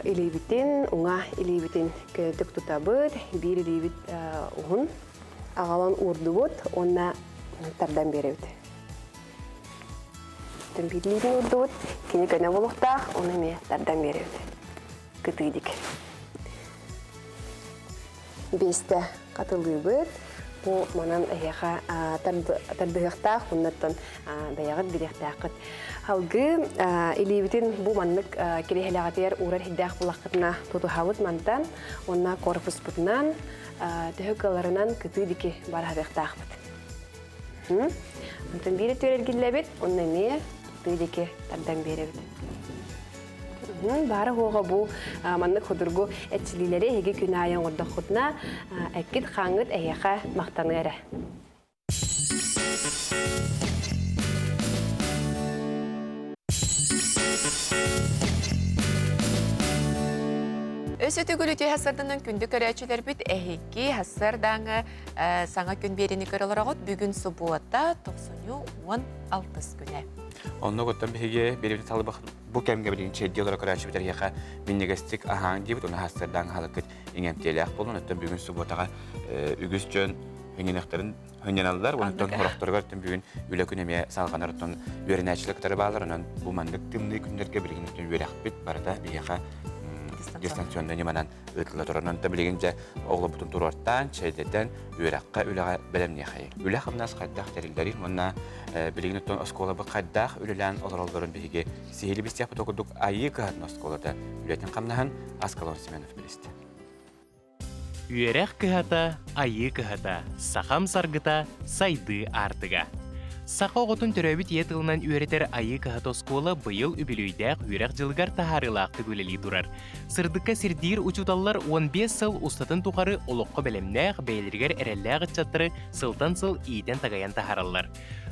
илибитин, уңа илибитин көтүк тутабыт, бир илибит уғын, ағалан урдубут, онна тардан беребит. Төн бир илибин урдубут, кені көне болуқтақ, оны ме тардан беребит. Кытыдик. Бесте қатылыбыт, bu manan ayağa tardığıqtaq, bundan bayağıt bilektaaqıt. Halgı ilibitin bu manlık kirehelagatiyar uğrar hiddaq bulaqıtına tutuhavut mantan, onna korpus butnan, tühükalarından kütü diki barhabıqtaqıt. Ondan biri törelgillebit, onna meye kütü diki tardan berebit. Бары хоға бұл маннык худургу әтчилилері хеге күні айын ордық құтына әккет қаңыт әйеқа мақтаны әрі. Өсөтө гүлүтө хасардынан күндү көрәчилер бит әһеки хасардаңы саңа күн берини көрөлөрөгөт бүгүн суббота 90-16 күнә. Онно готтан биге беребит талбак бу кемге билин чедди олар көрәчи битер яка миннегестик ахан дибит оны хасардан халыкыт иңемтелек болун өттөн бүгүн субботага үгүс жөн хөненектерин хөненаллар онтон хорокторгор өттөн бүгүн үлө күнеме салганардан үренәчлектер бааларынан бу мандык тымны күндерге билген өттөн үрәкбит барда бияка дистанционда неманан өтүлө турганан да билгенже оглу бутун турортан чейдетен үрәккә үләгә белемне хәй. Үлә хымнас кайдах терилдәри монна билген өттөн оскола бу кайдах үлән олоролдорун биге сихили бистяп токудук айыка осколада үләтен камнахан Аскалон Семенов билисти. Үйерек кыхата, айы кыхата, сахам саргыта, сайды артыга. Сақа оғытын түрәбіт етілінен үйретер айы кыхата оскола бұйыл үбілүйдәк үйрек жылғар тахарылақты көлелі тұрар. Сырдыққа сирдир учуталлар 15 сыл ұстатын тұқары олыққа бәлемнәқ бәйлергер әрәлләғыт чаттыры сылтан сыл иеден тағаян тахаралар.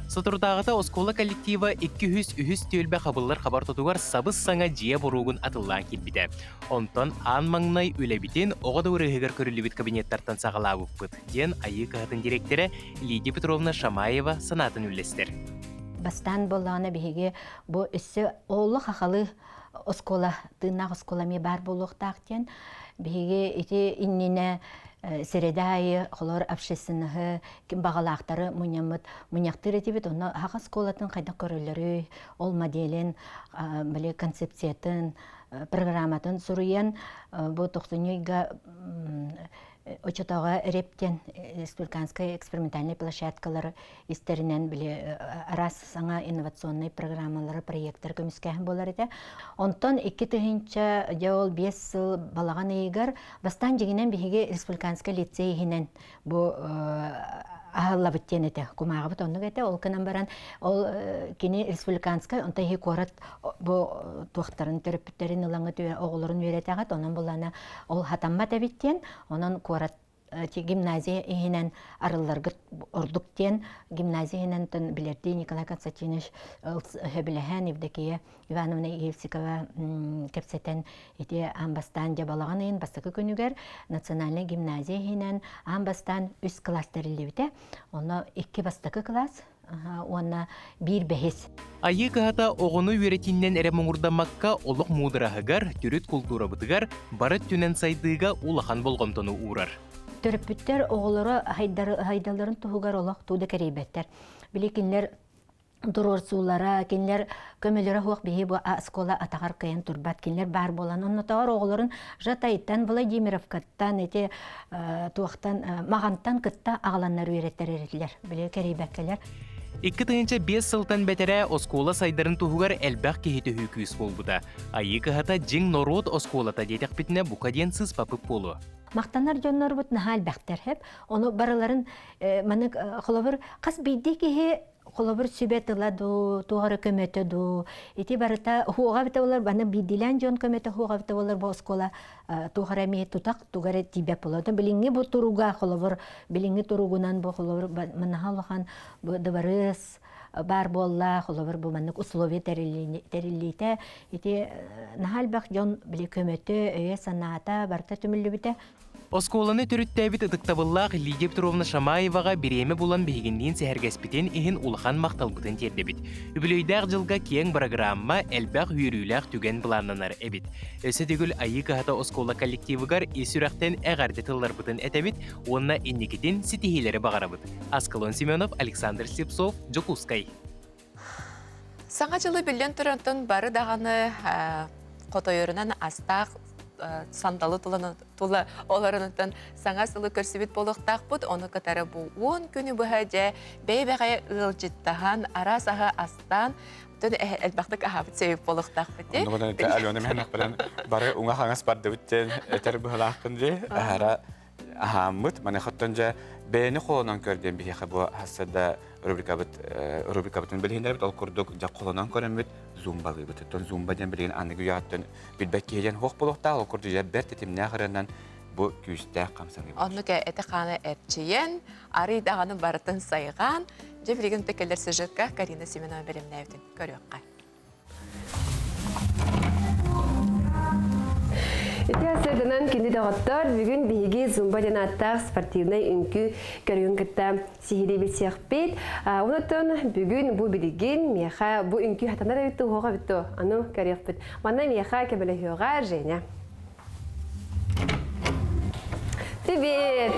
Сотурдағыта оскола коллектива 200 төлбә қабыллар қабар тұтуғар сабыз саңа жия бұруғын атыллан келбіді. Онтан ан маңнай өләбітен оғада өрігігер көрілібіт кабинеттартан сағала бұппыт. Ден айы кағатын директоры Лидия Петровна Шамаева санатын үлестер. Бастан болағына бейге бұл үсі олы қақалы оскола, дынақ осколами бар болуқтақтен бейге еті инніне Середайы, холор общественного бағалақтары мұняқтыр етебет, оны хаға сколатын қайда көрілері, ол моделін, концепциятын, программатын сұруен, бұл 90-ға Очотауға рептен республиканская экспериментальная площадкалары истерінен біле раз саңа инновационный программалары проекттер көміскәхін болар еді. Онтон 2-тігінші жауыл 5 сыл балаған егер бастан жегінен бігі республиканская лицейінен бұл ағылабыттен еді. Кумағыбыт онық еді. Ол кінен баран ол кені республиканская онта хи корат бұл туақтарын төріпіттерін ұлаңы оғылырын өйреті ағат. Онын бұлана ол хатамбат әбіттен, онын корат гимназия ихинен арыларгыт ордуктен гимназия ихинен тон билерди Николай Константинович Хөбіләһән Евдокия Ивановна Евсикова кепсетен ити амбастан жабалаган ин бастакы күнүгер национальный гимназия ихинен амбастан үс класс терилебите. Оны 2 бастакы класс Уанна бир бехес. Айы кахата оғыны үйретіннен әрі мұңырдамаққа олық мудырағығар, түріт культура бұтығар, барыт түнен сайдыға улахан болғымтыны урар. Төріппіттер оғылары хайдаларын тұғығар олақ туды кәрейбеттер. Білекінлер дурорсуулара, кинлер көмөлөрө хуак бихи бу скола атагар кыйын турбат, кинлер бар болан. Оннотагар оголорун Жатайттан, Владимировкаттан, эти туактан, Магантан кытта агаланнар үйреттер эретлер, биле керейбеккелер. 2-5 сылтан бәтәрә оскола сайдарын туһугар әлбәк кеһите хүкүс болбуда. Айы кыһата жиң норот осколата детек битне букаден сыз папык болу. Мактанар жоннор бут нахал бәхтер хеп, оны бараларын маны холобыр кас бидди кеһе холобыр сүбетыла ду, тугары көмөтө ду. Ити барыта хуга бите болар баны бидилен жон көмөтө хуга бите болар бу оскола тугары ме тутак тугары тибе болот. Билинги бу туруга холобыр, билинги туругунан бу холобыр манахалхан бу дабарыс бар болла холобыр бу маннык условия терилите. Ити нахал бак жон биле көмөтө өе санаата барта түмүллү бите. Осколаны түріттәбіт ыдықтабыллақ Лидия Петровна Шамаеваға береме болан бейгінден сәхәргәспетен ихін улахан мақталбытын тердебіт. Үбілейдәқ жылға кең программа әлбәқ үйріләқ түген бұланнанар әбіт. Өсі дегіл айы қағата оскола коллективігар есүрәқтен әғарды тыллар бұтын әтәбіт, онына иннекетен сетихелері бағарабыт. Аскалон Семенов, Александр Слепцов, Джокускай. Саңа жылы білден тұрантын бары дағаны қотойырынан астақ сандалы тула оларынытын саңа сылы көрсібет болуқтақ бұд, оны қатары бұл 10 күні бұхаде бәйбәғай ұлжыттаған арасаға астан түн әлбақтық ағабыт сөйіп болуқтақ бұд. Оны бұдан өте әлуаны мен ақпылан бары ұңа қаңас барды бүттен әтер бұғылақын де ағара ағамыд, маны құттын жа бәйіні қолынан көрден бейхі бұл хасада рубрикабытын білгендер біт, ол күрдік жа қолынан көрін біт, зумбалы біт. Тон зумба ден білген анығы ұяттын білбәк кейден хоқ болуқтақ, ол күрді жа бәр тетімне ағырынан бұл күйістәк қамсаны бұл. Онығы әті қаны әрчейен, ары дағаны барытын сайған, жа білген текелер сюжетка Карина Семенова біліміне өтін көріққа. Ити асырдынан кенді дағыттар бүгін бейге зумба денаттақ спортивный үнкі көрген кітті сихири бетсеқ бет. Онытын бүгін бұл білген меха бұл үнкі хатандар өтті оға бітті. Ану көрек бет. Мана меха кәбілі хеуға Женя. Привет!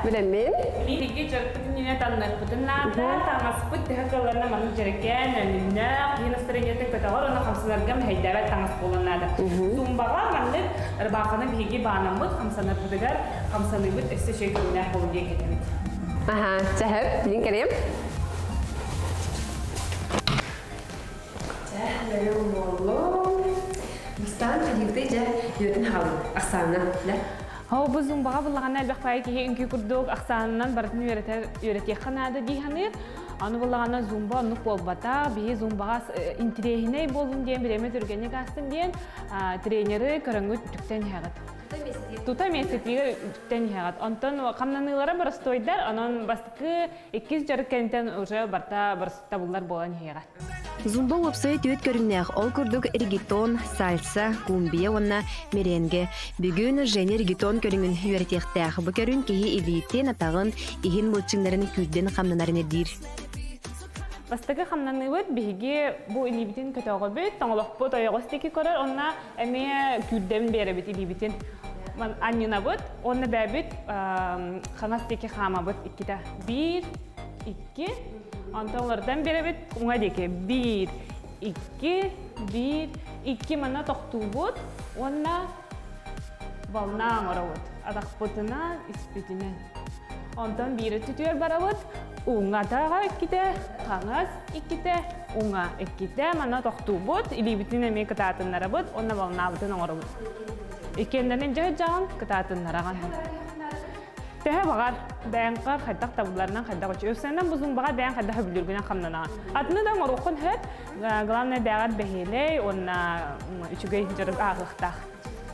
Білемін? Биге жартыкне таннар бутыннада таңаспыт тәһәккәләрне мәгълүм җиркән әминә кыйын настроениятен көтәгәр аны хамсаларга һәйдәбәт таңас булыннады. Тумбага мәгълүм рыбаканы биге банамыт хамсалар бутыгар хамсалыбыт эссе шәкелне булды кетәбит. Ага, чәһәп, билин кәрем. Чәһәләре молло. Мистан җирдә җә йөртен халы. Аксана, да? Хау бу зумбага булган әлбәк пай ки үнки күрдүк аксаннан бартын өйрәтә ханады дигәнер. Аны булган зумба нук болбата, бие зумбага интерегеней болдун дигән биреме төргәне кастын дигән тренеры көрәнгү түктән ягат. Тута месетиге түктән ягат. Антон камнанылары бар стойдар, анан бастыкы 2 жаркентен уже барта барста буллар булган ягат. Зумба веб-сайт өт көріннәқ, ол күрдік регетон, сальса, кумбия, онна меренге. Бүгін және регетон көріңін үйертектәқ. Бұ көрін кейі елейтен атағын, ехін мұлчыңларын күлден қамнанарын едір. Бастығы қамнаны өт, бігі бұл елебетін көтіға бөт, таңылық бұт аяғыстекі көрір, онна әме күлден бәрі бет елебетін. Аннина бұт, онна бәбіт қанастекі қама бұт, 1, 2, Антонlardan beri bit ona deke 1 2 1 2 mana toxtu bot ona valna maravot adak potuna ispitine ondan biri tutuyor baravot ona da ikide kangas ikide ona ikide mana toxtu bot ilibitine me katatınlara bot ona valna botuna maravot ikendenin jahan katatınlara gan Təhe bağar, bəyənqar xəddaq tabullarından xəddaq uçu. Öfsəndən buzun bağa bəyən xəddaq hübülürgünən xamlana. Adını da moruqun həd, qalanına bəğər bəhəley, ona üçügəy jırıq ağlıqdaq.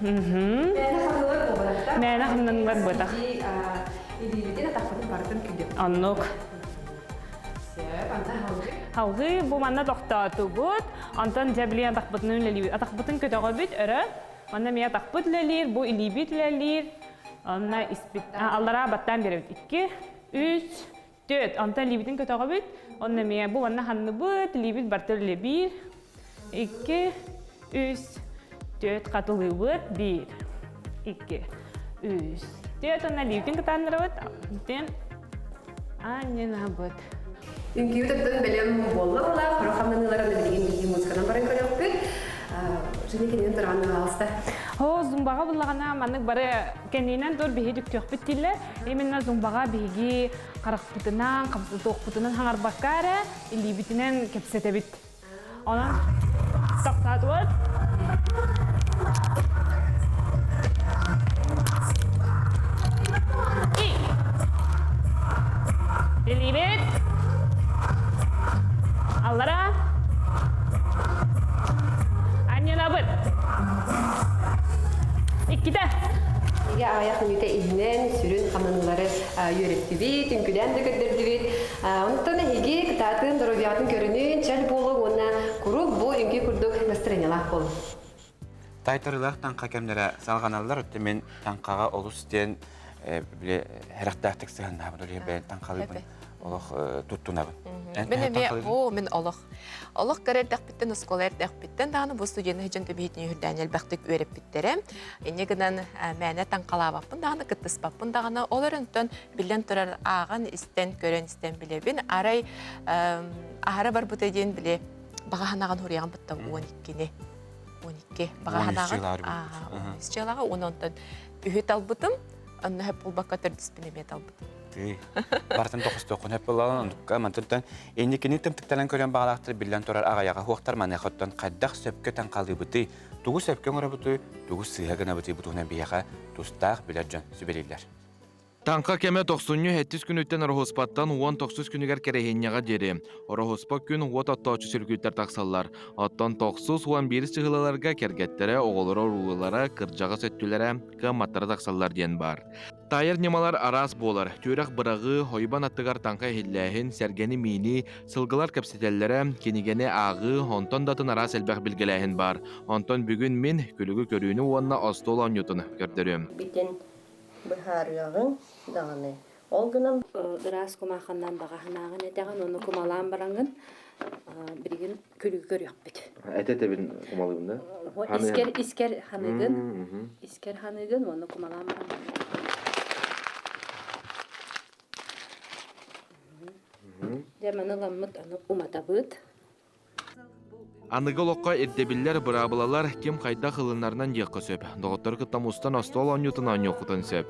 Mənə xamlılar boğulataq? Mənə xamlılar boğulataq. İliyidin ataqların barıdın küldür. Anlıq. Səb, anta havğı? Havğı bu manna toxtatı bud. Antan cəbliyə ataqbıtının ləliyir. Ataqbıtın kötəqə büt ərə. Manna miyə ataqbıt ləliyir, bu iliyibit ləliyir. Onunla allara battan beri 2, 3, 4. Ondan libitin kötüğü bit. Onunla miye bu bana hanı bit. Libit bartırlı 1, 2, 3, 4 katılı bit. 1, 2, 3, 4. Onunla libitin kötüğü bit. Ondan annena bit. Үңкүйүтөттөн белем болла була, хорохамнаныларын билген биги музыкадан барын көрөкпүт. Жени кенен турган алыста. Зумбага буллагана маннык бары кенинен дор биһи дүктөкпүт диллер. Именно зумбага биһиги каракпытынан, капсытоқпытынан хаңар баккара, илибитинен кепсетебит. Онан тактатып. Илибит. Аллара. Аннелабыт. Икките. Иге аяк нүте иһинен сүрүн хаманылары үйрөттүбит, үңкүдөн да көдөрдүбит. Онтон иге кытатын доробиятын көрүнүн чал болуп, онна куруп бу үңкү курдук настроениялак болуп. Тайтарылах танка кемнере салганалар өттемен танкага олустен биле характертик сыгынна бу бе танкалыбын олох туттунабын. Мен олох. Олох керердек биттен сколердек биттен даны бу студияны хиженте битин юрдан элбактык өрөп биттерем. Энегенен мәне танкалабаппын даны кыттыспаппын даганы олорунтон билен турар аган истен көрөн истен билебин. Арай ахара бар бутеден биле багаханаган хурыяган бутта 12-не. 12 багаханаган. Исчалага ононтон үһүт албытым. Анна хеп булбакка тердиспине мет албытым. Бартын тоқыс-тоқын әп болалан, мантыттан, енекені тімтіктелен көрен бағалақтыр білден тұрар ағаяға хуақтар манақыттан қайдақ сөпке таңқалы бұты, тұғы сөпке ғыра бұты, тұғы сыйағына бұты бұтығынан бияға тұстақ білер жөн сүбелейлер. Танка кеме 90 күн өттен орохоспаттан 19 күнігер керехенняға дері. Орохоспа күн от аттаучы сүргүйттер тақсалар. Аттан 90-11 чығылаларға кергеттері, оғылары руылары, кыржаға сөттілері, қаматтары тақсалар ден бар. Тайыр немалар арас болар. Түрек бұрағы, хойбан аттығар танка хилләхін, сәргені мини, сылғылар кәпсетелері, кенігені ағы, онтон датын арас әлбәқ білгіләхін бар. Онтон бүгін мен күлігі көріні онна астолан ютын көрдірім. Быхарыягын даганы. Ол гынан дырас кумаханнан багаханагын этеген оны кумалан барангын. Бирген күлүгү көрөк бит. Этетебин кумалыбын да. Искер ханыгын. Искер ханыгын оны кумалан барангын. Деманыламмыт аны уматабыт. Анығы лоққа эрдебиллер бұрабылалар кем қайда қылынарынан еқі сөп. Доғыттар кыттамустан астол анютын анюқытын сөп.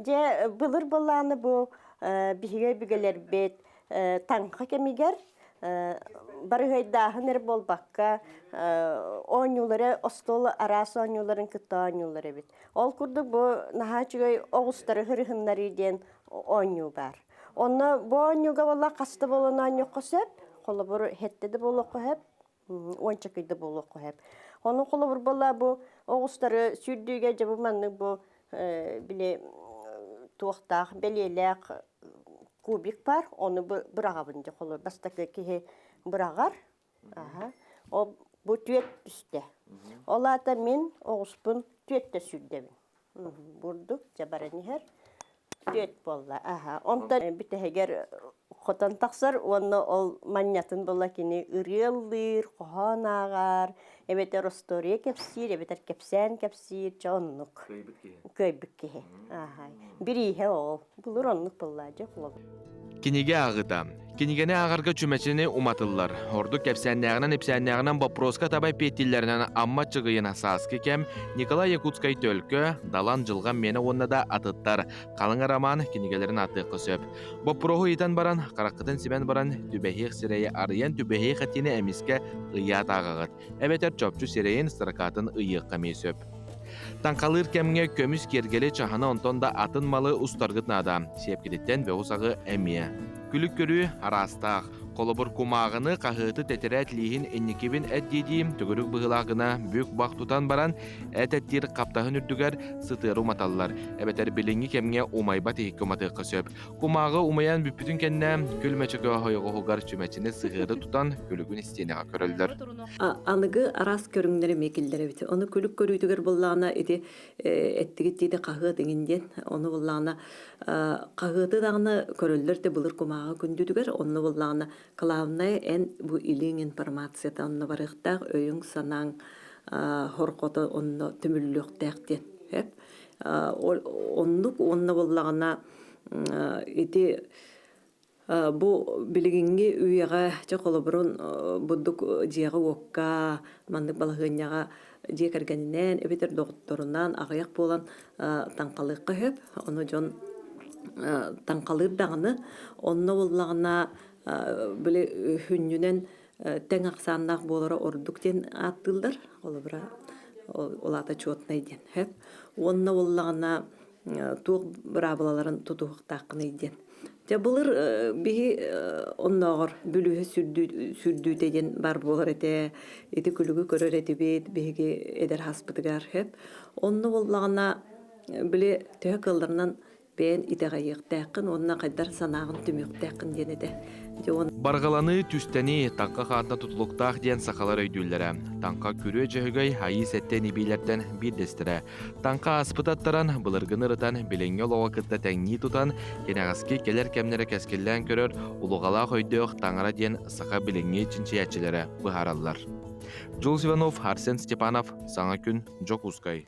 Же бұлыр боланы бұл бігі бігелер бет таңқа кемігер барығайдағын әр болбаққа оңюлары, астолы арасы оңюларын кытта оңюлары бет. Ол күрді бұл наға жүгей оғыстары ғырығынлары ден оңю бар. Оны бұл оңюға бола қасты болын оңюқы сөп, қолы бұр хеттеді болу қойып, ончакайды болу қойып. Оның қолы бұр бола бұл оғыстары сүрдіге жабы манны бұл біле туақтақ, белелек, кубик бар, оны бұрағабынды қолы. Бастақы кейі бұрағар, ол бұл түйет үсті. Олата мен оғыспын түйетті сүрдебін. Бұрдық, жабараны хер. Түйет болла. Онтан бітігер қотан тақсар, оны ол маньятын бола кені үрелдір, қоған ағар, әбетер остория кепсир, әбетер кепсен кепсир, жоғынлық. Көйбік кеге. Бірейе ол. Бұлыр онлық болла, жоқ олабы. Кенеге ағыта. Кенегені ағарға чүмәчіні уматылар. Орду кепсәннәғынан эпсәннәғынан бапроска табай петтиллерінен амма чығыйына саскы кем Николай Якутскай төлкі далан жылған мені онна да атыттар. Қалың араман кенегелерін аты қысып. Бапроғы итан баран, қараққытын семен баран түбәхек сірейі арыян түбәхек әтені әмеске ұят ағағыт. Әбетер чопчу сірейін сырқатын ұйық қамесөп. Танқалыр кемге көміс кергелі чахана онтонда атын малы ұстарғытнада. Сепкедеттен бәуысағы әмия. Күлік көрі арастақ. Қолыбыр кумағыны қағыты тәтірәт лейін әнекебін әддедейім түгірік бұғылағына бүк бақ тұтан баран әтәттер қаптағын үрдігер сытыру маталылар. Әбәтер біліңі кемге умайбат ехкі уматы қысып. Кумағы умаян бүппітін кәнне күлмәчігі қойығы ғығар чүмәчіні сығыры тұтан күлігін істенеға көрілдір. Анығы арас көріңдері мекілдері біті. Оны күлік көрігдігер болағына әттігіттейді қағы дегенден. Оны болағына қағыты дағына көрілдірді бұлыр кумаға күндігер. Оны болағына Главное, бу илин информацията онно барыхтах өйүң санаң хоркото онно түмүллүктәктен. Оннук онно боллагана ити Бу билигинги үйеге чоколобрун будук жиага окка мандык балагынняга жие кергенинен эбитер докторунан агаяк болан таңкалыкка хөп ону жон таңкалыр дагыны онно боллагына биле хүннүнен тең аксаннак болора ордуктен аттылдар олобра олата чотнай ден хөп онно боллагына тук брабаларын тутуктакны ден. Те булыр биги онногор бүлүһө сүрдүүдеген бар болар эте эти күлүгү көрөр эти бит биги эдер хаспытыгар хеп онно боллагына биле төкөлдөрнөн бен итегайыктакын онна кайдар санагын түмүктакын денеде. Баргаланы түстени таңка хаатна тутулуктаах ден сақалар өйдүлләре. Таңка күрө жөһөгөй хайы сәттен ибилерден бирдестире. Таңка аспытаттаран былыргын ырытан биленге лова кытта тәңни тутан кенегаски келер кемнере кәскеллән көрөр улугала хойдык таңара ден сака биленге чинчиячиләре быһараллар. Жулс Иванов, Арсен Степанов, Саңа күн, Жокускай.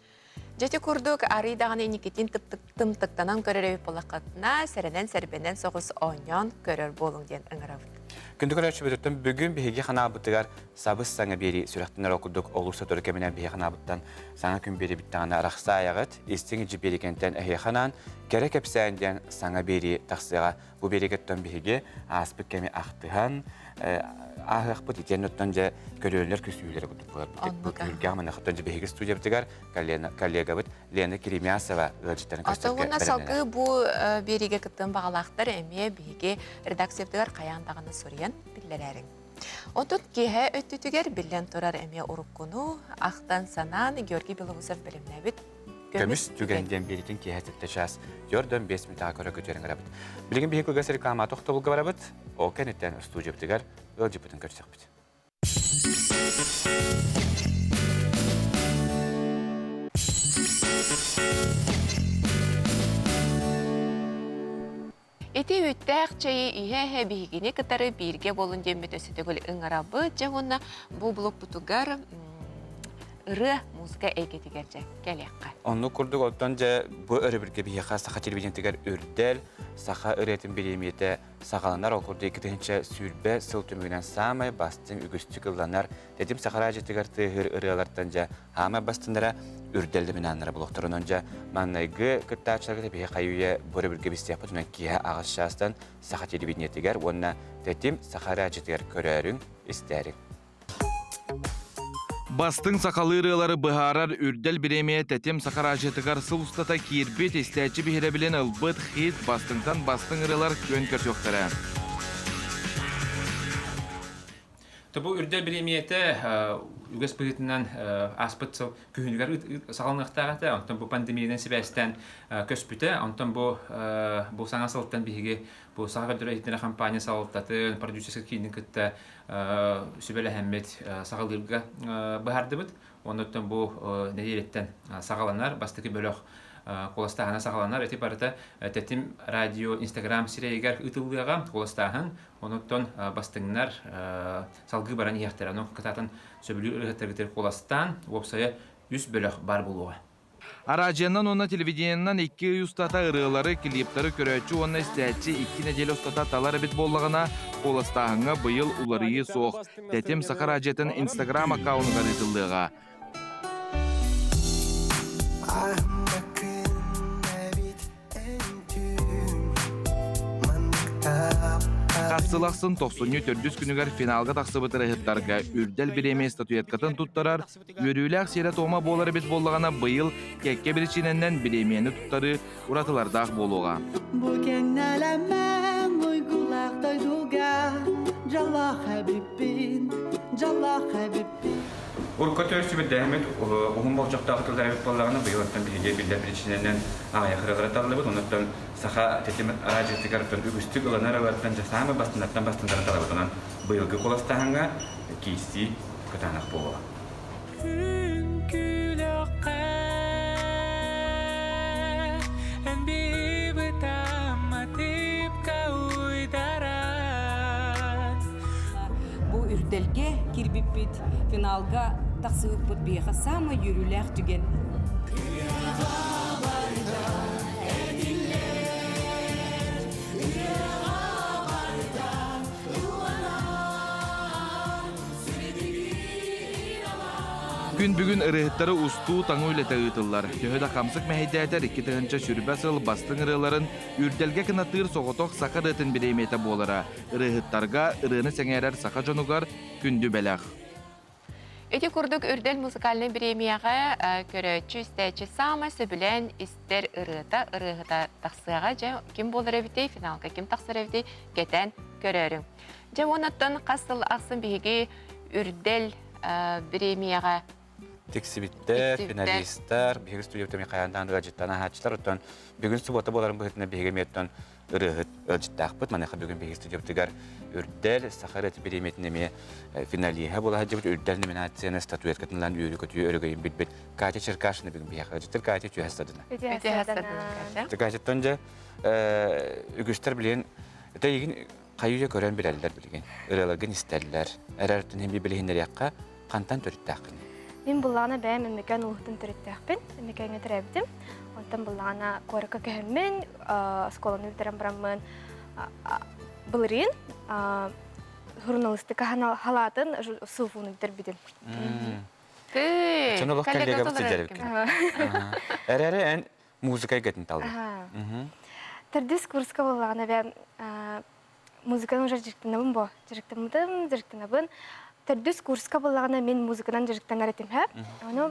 Жети курдук арыдағаны Никитин тымтыктанан көрөр болақатына сәренен сәрбенен соғыс ойнан көрөр болың ден ыңырабыт. Күнді көрәтші бөтіттен бүгін бейге қанабыттығар сабыз саңа бері сүрәқтінер окудук олурса төрекеменен бейге қанабыттан саңа күн бері біттағана рақса аяғыт, естіңі жі берекентен әйе қанан, керек әпсәнден саңа бері тақсыға бұл берекеттен бейге аспық кәме ақтыған, ағықпыт итен өттен жа көрелер күсүйлері күдік болар. Бұл күлге ғамын ақтын жа бейге студия бітігар коллега бұд Лена Керемясова ғылжыттарын көстірге Атауына салғы бұл береге күттін бағалақтар әме бейге редакциядығар қаяндағаны сұриян білдерәрің. Отут кеhe өттүтігер білден тұрар әме ұрыққыну, ақтан санан Георгий Белоусов білімнәбіт Көміс түгенден беретін кеһәтетті жас, йордан 5 минутаға көрі көтерін ғарабыт. Білген бейгі көгәс реклама тоқты бұлғы барабыт, о кәнеттен студия бұтығар, ғылжы бұтын көрсек бұт. Эти үттәк чайы иһә бейгіне кытары бирге болын демет өсетігіл ыңарабы, жағына бұл блок бұтығар ыры музыка әйгетігерже кәлеққа. Онны күрдік олтан жа бұ өрі бірге бейіға сақа телевизиентігер үрдәл, сақа үретін береметі сақаланар ол күрді екітінші сүрбе сыл түмігінен самай бастың үгістік ұлланар. Дедім сақара жетігер тұғыр ырылартан жа хама бастындара үрдәлді мінанлары бұлықтырын жа маннайғы күттачылығы бейі қайуе бұры бірге бістияпы түнен кия ағыз шастан сақа телевизиентігер, онна дедім сақара жетігер көрерің істәрің. Бастың сақалы ырылары бұхарар үрдел біреме тәтем сақара жетігар сыл ұстата кирбет істәтчі бейірі білен ұлбыт хит бастыңтан бастың ырылар көн көрсөқтары. Бұл үрдел біреметі үгіс бұғытынан аспыт күйінігер сағалынықтағаты, онтан бұл пандемиядан себәстен көспіті, онтан бұл саңа сылттан бейге бұл саға көрдірі етінері компания сағалықтатын, продюсерсі кейінің күтті сүбәлі әммет сағалырға бұхарды бұд. Онтан бұл нәдереттен сағаланар, бастықы бөліқ қоластағына сағаланар. Әті барыта тәтім радио, инстаграм сирейгер ұтылыға қоластағын, онуттан бастыңнар салғы баран ияқтар. Оның кытатын сөбілі ұрғыттарғытыр қоластан, опсая 100 бөліқ бар болуға. Арajyandan ona televizyondan 2 ustata ırıları, klipleri köröçü ona istəyətçi 2 nedeli ustata talar bit bollağına қоластағыңа бұйыл уларıyı соқ. Тәтем Сақар Ажетін Instagram аккауныға ретілдіға. Қатсылақсын 94 күнігер финалға тақсыбытыры ғыттарға үрдел біреме статуяткатын тұттарар, өріләқ сері тома болары бет болығана бұйыл кәкке бірішіненден біремені тұттары ұратылардақ болуға. Bugün eləmən uyğulaqda duqa Calla Həbibbin, Calla Həbibbin Urka törüsü bir dəhmet, uğun bolcaqtaqı tıldarabit bolağına bıyıqtdan birge bildə birişinenden ağaya xırıqıra talabıt, ondan sağa tetim aracı tikarıptan ügüstük ılanar alardan jasama bastınlardan bastındara talabıt, ondan bıyılgı kolastağına kiysi kıtanaq boluğa. Bu үрделге кирбип бит финалга тақсығып бұд бейға самы юріләқ түген. күн бүгін ырыһыттары устуу таңы үлете ыытыллар. Төһөдө камсык мәһидәтер 2 тыгынча сүрбә сыл бастың ырыларын үрдәлгә кынатыр соғотоқ сақыр ытын биремете болара. Ырыһыттарга ырыны сеңерер сақа жонугар күндү беләх. Эти курдук үрдел музыкальный премияға көрөчү истечи сама сөбүлен истер ырыта тақсыға же ким болар эбитей финалга ким тақсыр эбитей кетен көрөрүң. Же онаттан қасыл ақсын биги үрдел премияға Тексибиттер, финалисттар, биһиги студияда микаяндан гажеттана хачтар оттон бүгүн субота боларын быһытына биһиги меттон ырыһыт ыжыттаакпыт маныха бүгүн биһиги студиябытыгар үрдел сахарет бириметинеме финалиһе була хаҗыбыт үрдел номинацияны статуэткатынлан үйрү көтү өрөгөйүн битбит Катя Черкашина бүгүн биһиги ыжыттыр Катя түйәстадына. Катя тонжа үгүстер билен тайгин кайыя көрөн билерлер билген. Ыраларгын истерлер. Эрертин хем билехинер якка кантан төрүттаакын. Мен бұлағына бәйім әмекен ұлықтың түреттіқпен, әмекенге түрәбдім. Онтан бұлағына қорыққа кәхіммен, сколаны өтерен бұрамын бұлырын, журналистика халатын сұлфуны өтербедім. Чын олық коллега бұтсылдер өкен. Әрәрі ән музыкай кәтін талды. Түрдіс курска бұлағына бәйім музыканың жар жүріктінабын бұ. Жүріктінабын. Төрдүс курска болағына мен музыканан жүріктен әретім әп. Оны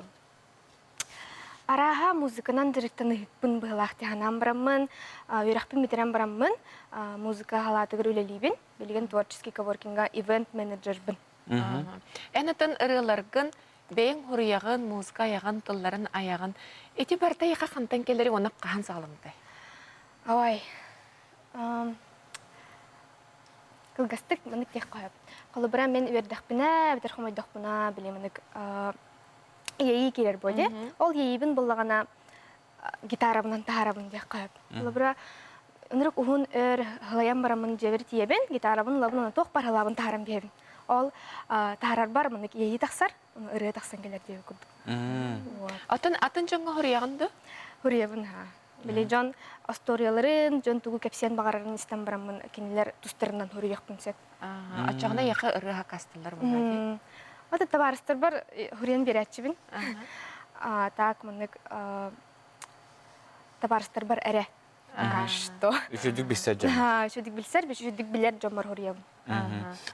араға музыканан жүріктен ұйықпын бұғылақты ғанан барамын, үйрақпын метерен барамын, музыка халатығыр өлелейбін, білген творческий коворкинга ивент менеджербін. Әнетін ұрыларғын, бәйін ғұрияғын, музыка аяғын, тұлларын аяғын, еті барда еқа қантан келері оны қаған сағылымды? Авай, кылгастык мынык тех қойып. Қолыбыра мен өрдіқпіна, бітір қомайдықпіна, білемінік ейі келер бөде. Ол ейібін болағана гитарабынан тағарабын тех қойып. Қолыбыра үнірік ұғын өр ғылаян барамын жевір тиебін, гитарабын лабын тоқ бар ғылабын тағарам бейбін. Ол тағарар бар мынык ейі тақсар, ұры тақсан келер дейбі күрдік. Атын жоңға ғұрияғынды? Ғұрияғын, Біле жон асторияларын, жон тугу кепсен бағарарын істен барамын, кенелер тұстарынан ғұрияқпын сет. Ачағына яқы ұрыға кастылар бұл. Ота табарыстар бар, ғұриян бері әтчібін. Так, мұнық табарыстар бар әрі. Кашто. Үшүдік білсер жон. Үшүдік білсер, үшүдік білер жон бар ғұрияғын.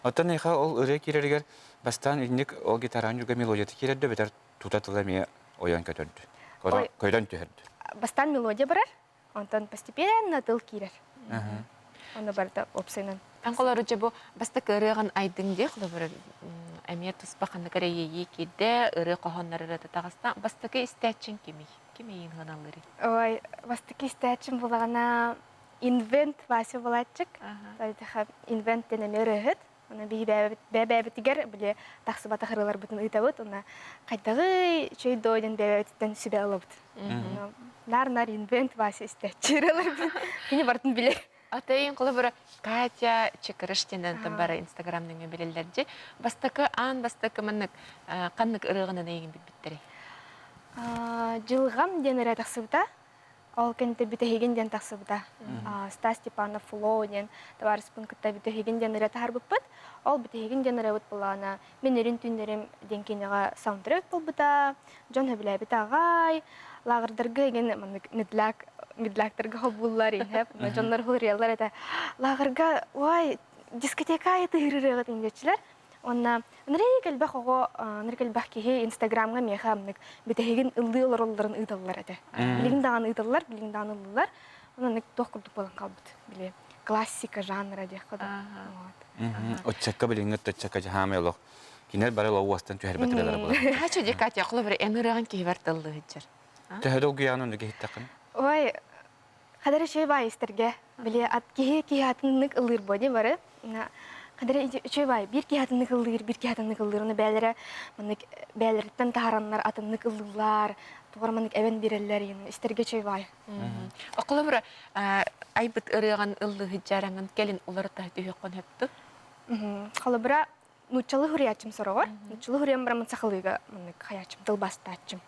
Оттан айқа ол ұры керергер, бастан үйінік ол гитаран жүрге мелодияты керерді, бетер тұтатылы ме оян көтірді. Көйден түйірді. Бастан мелодия барар, онтан постепенно тыл кирер. Оны барда опсайнан. Таңқолары же бұл баста көріған айдың де, құлы бір әмер тұспақанды көрі ейі кейді, ұры қоғанлары рады тағыстан, бастықы істәтшін кемей? Кемей ең ғаналары? Ой, бастықы істәтшін болағана инвент басы болатчық. Инвент ден әмер үхіт. Оны бәбәбітігер біле тақсы бата қырылар бұтын ұйтабыт, оны қайдағы чөй дойден бәбәбітіктен сүбе алабыт. Нар инвент басы істәтчерілер бұн. Кені бартын білер. Атайын құлы бір Катя Чекіріштенен бары инстаграмның білелерде. Бастықы мұнық қанық ұрығынан егін біттірі? Жылғам ден ұры тақсы бұта. Ол кенте бүтәһеген ден тақсы бұта. Стас Степанов Флоу ден табарыспын күтті бүтәһеген ден ұры тағар бұппыт. Ол бүтәһеген ден ұры бұт болағына. Мен өрін түндерім ден кенеға саундтрек бұл бұта. Джон хөбілі әбіт ағай. Лағырдырғы еген медлактырғы ғобулар еніп. Джонлар ғылыриялар әді. Лағырға, ой, дискотека еті ғырырығы теңдетшілер. Онна нырый кэлбэх ого ныр кэлбэх кихи инстаграмга меха амнык битehigin ылды олоролларын ыдаллар эте. Билигин даган ыдаллар, билигин даган ыллар. Онна ник тохкурдук болан калбыт. Биле классика жанра дек када. Отчакка билиңге точакка жаамелок. Кинер бары ловустан түһәрбәтләр була. Хачы дикат яклы бер эныраган кибертылды хиҗер. Төһәдә угыяны ниге хиттакын. Ой, кадәр шей бай истерге. Биле ат кихи атыннык ылыр боди бары. Кадәр чөй бай, бир кихатыннык ылыр, бир кихатыннык ылыр. Уны бәләре, мынык бәләрдән таһараннар атыннык ыллар. Тугар мынык әбен бирәләр ин истерге чөй бай. Акылы бер айбыт ырыган ыллы хиҗараңын келин улар та түйәккән хәтты. Калыбыра нучалы хурячым сорогор. Нучалы хурям барамын сахылыга мынык хаячым тылбастачым.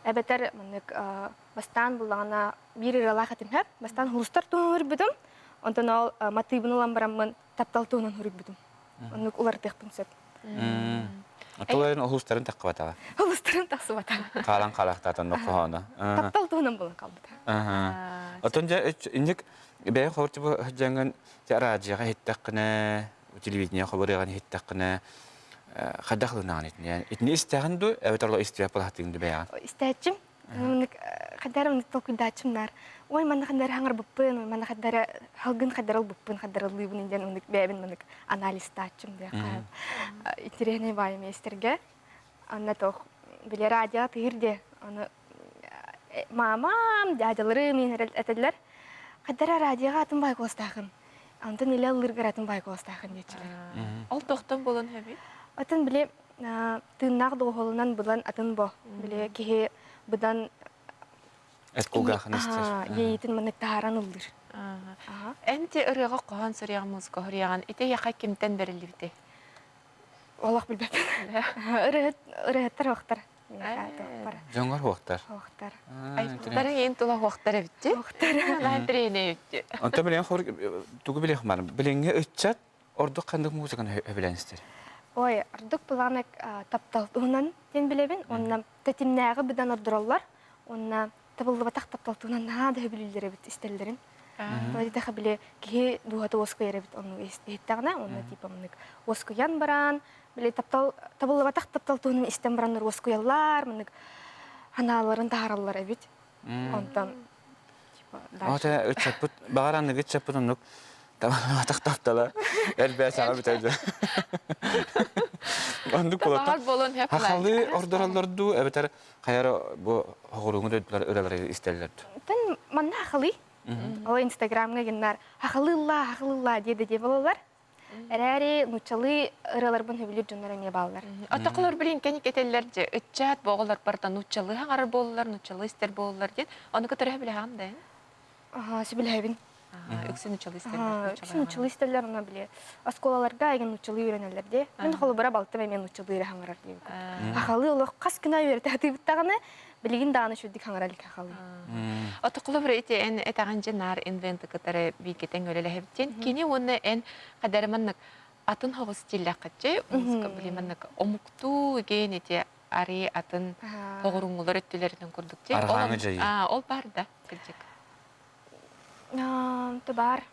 Әбәтәр мынык бастан булагына бир ырала хатым хәп, бастан хулстар туңыр бидем. Онтан ал матыбын улам барамын таптал туңын хурып бидем. Мынык улар тәхпин сеп. Атылайын олустарын таққы батаға. Олустарын тақсы батаға. Қалан қалақтатын нұққығаны. Таптал туынан болын қалбыта. Отын жа үндік бәйін қорты бұл жаңын радиоға хеттаққына, телевидение қобырыған хеттаққына қадақлынаған етін. Итіне істәғін ду, әвет орлы істеп болақтығынды бәйған. Істәтчім. Қадарым толкуйдачымнар. Ой, мана қадар хаңар бұппын, ой, мана қадар халгын қадарыл бұппын, қадарыл лыбын инден ундық бәбін мындық анализ тачым деп қайып. Итерене байым естерге. Анна тоқ біле радио тыйырде. Мамам, дядялары мен әтәділер. Қадара радиоға атын бай қостағын. Антын еле ұлырғыр атын бай қостағын дечілер. Ол тоқтан болын әбі? Атын біле тыыннақ доғолынан бұдан атын бо. Біле кеге бұдан Әт қолғақын істер. Ейетін мұнық тағаран ұлдыр. Әнте ұрыға қоған сұрияған мұзға ұрияған. Ете яқа кемтен бәрілі біте? Олақ білбәп. Үрігіттір оқтар. Жоңғар оқтар? Оқтар. Айтықтарын ең тұла оқтар әбітте? Оқтар. Лән тірейіне әбітте. Онта білен қор түгі білен қымарым. Біленге өтчат, ордық қандық музыканы өбіленістер? Ой, ордық бұланық тапталтуынан ден білебін. Онна тәтімнәғі бұдан ордыралар. Онна табылды батақ тапталтуынан нағады өбілілдері біт істелдерін. Тәқа біле кеге дуғаты осқы ері біт оның еттіғына. Онна типа мұнық осқы ян баран. Біле табылды батақ тапталтуынан істен баранлар осқы яллар. Мұнық аналарын тағаралар әбіт. Онтан Ота өтчат бұт, бағаранны өтчат бұт онық батақ таптала. Әлбәй саңа бітәді. Бағар болын хеп Хақалы ордыраларды әбетер қайары ғұрыңы дөйділер өрелері істелерді. Тін манна хақалы. Ол инстаграмға геннар хақалылла деді де болалар. Әрәрі нұчалы ұралар бұн хөбілер жонлар өне балалар. Атақылар білін кәнік етелер же үтчат боғылар барда нұчалы хаңар болылар, нұчалы істер болылар ден. Оны күтірі білі хаң дайын? Сөбіл әбін. Үксі нұчалы істерлер. Үксі нұчалы істерлер оны біле. Асколаларға әген нұчалы үйренелер де. Мен қолы бұра балтым әмен нұчалы үйрен хаңарар дейін. Ақалы олық қас күна үйреті әті бұттағаны білеген дағаны шүрдік хаңаралық ақалы. Отықылы бір әте ән әтаған женар инвенті күтірі бейкетен өлелі әбіттен. Кені оны ән қадарыманнық атын хоғы стилі қытчы. Білеманнық омуқту ген әте ари атын тоғырыңылар өттілерінің күрдік. Арғаңы жайы. Ол бар да кілчік. Бар.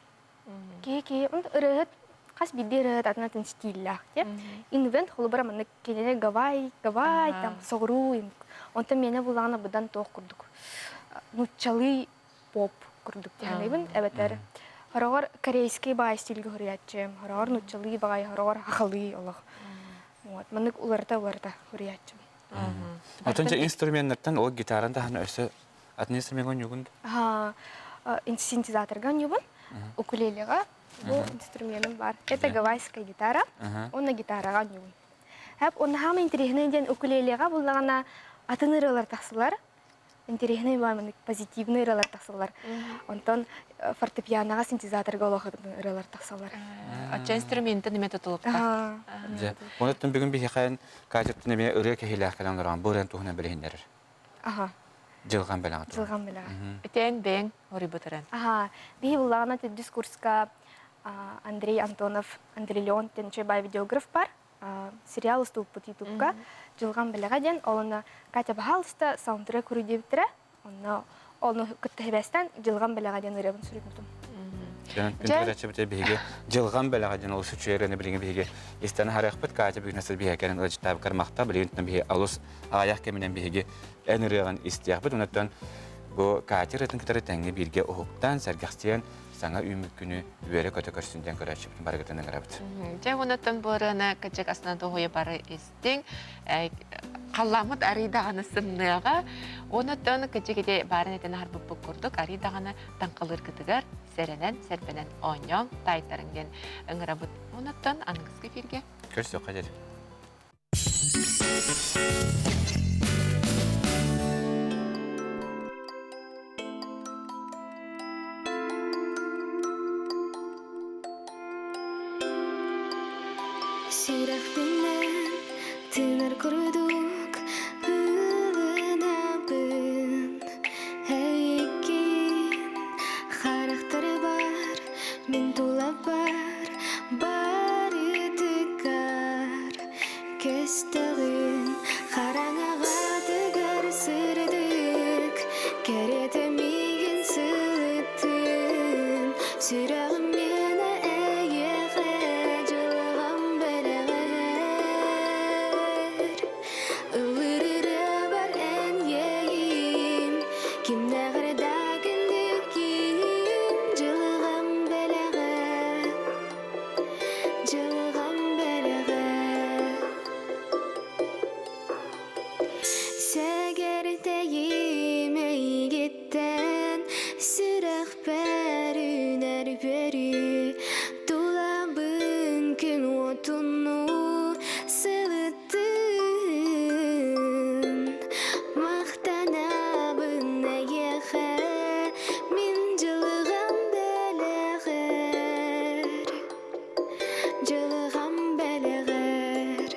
Ке-ке, ұрығыт, қас биді ұрығыт атынатын стилях. Инвент қолы бұра мұны келіне гавай, там, соғыру. Онта мені бұлағына бұдан тоқ күрдік. Нұтчалы поп күрдік. Әбәтер. Харағар корейский бай стилге хүріятчым. Харағар нұтчалы бай, харағар хақалы олық. Мұнық ұларда хүріятчым. Отынша инструменттен ол гитаранда ханы өсі атын инструментен югынды? Синтезаторға нюбын, укулелеға, бұл инструментім бар. Это гавайская гитара, оны гитараға нюбын. Әп, оны хама интерегінен укулелеға бұлағана атын ұралар тақсылар, интерегінен баймын позитивный ұралар тақсылар. Онтан фортепианаға синтезаторға олақытын ұралар тақсылар. Атча инструменті неме тұтылыпта? Онеттен бүгін бейхе қайын кәжеттін еме ұры кәхейлі ақылан ұраған бұрын тұғына білгендерір. Жылған бәліға тұр. Жылған бәліға. Өтен бәң ұры бұтырын. Бейі бұлағына дискурсқа Андрей Антонов, Андрей Леон тенче бай видеограф бар. Сериал ұстуып бұт ютубқа. Жылған бәліға ден, олыны Катя Бахалыста саундтрек ұры дебіттірі. Оны күтті хебәстен жылған бәліға ден ұребін сүріп бұтым. Жылған бәліға ден ол сүтшерені білген бейге естені харық бұт Катя бүгінесіз бейгекерін ұлжыттабы қармақта білгенттен бейге алыс аяқ кемінен бейге ән ұрыған істияқ бұд. Онаттан бұл Катя ретін күтірі тәңге бірге ұғықтан сәргіқстен саңа үймік күні үйері көті көрсінден көрәтшіп барғытының ғырабыд. Жай онаттан бұрына кәчек асынан тоғыя бары естің қаламыд аридағаны сымныға. Онаттан кәчекеде барын әтін арбып бұқ көрдік. Аридағаны таңқалыр күтігер сәрінен, сәрбінен оңың тайтарыңден ғырабыд. Онаттан аңғызғы ферге. Көрсі қадер. Сирақпенен тынар көрдік ұлынабын әйкен харақтары бар мен тулап бар етігар кестіғ Keretemigin sığıttın Sürağım mene eyeğe Cılğam beleğer Ilırırı var en yeyim Kimdağır da gündükiyim Cılğam beleğer Cılğam beleğer Segerteyim ey gitten Sürek perüner peri Dolabın gün otunu sığıttın Maqtanabın eyeğe Min cılğam beleğer Cılğam beleğer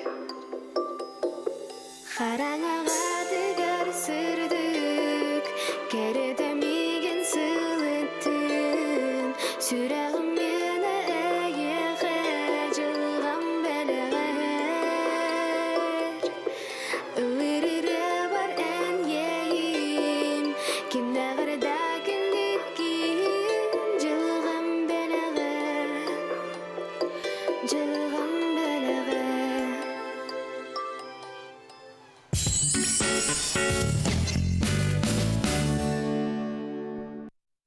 Қараңағатығар сүрдік Керетемеген сылыттың Сүрағым мені әйеғе Жылғам бәліғер Үлірірі бар ән ейім Кемнағырда күндіккейім Жылғам бәліғер Жылғам бәліғер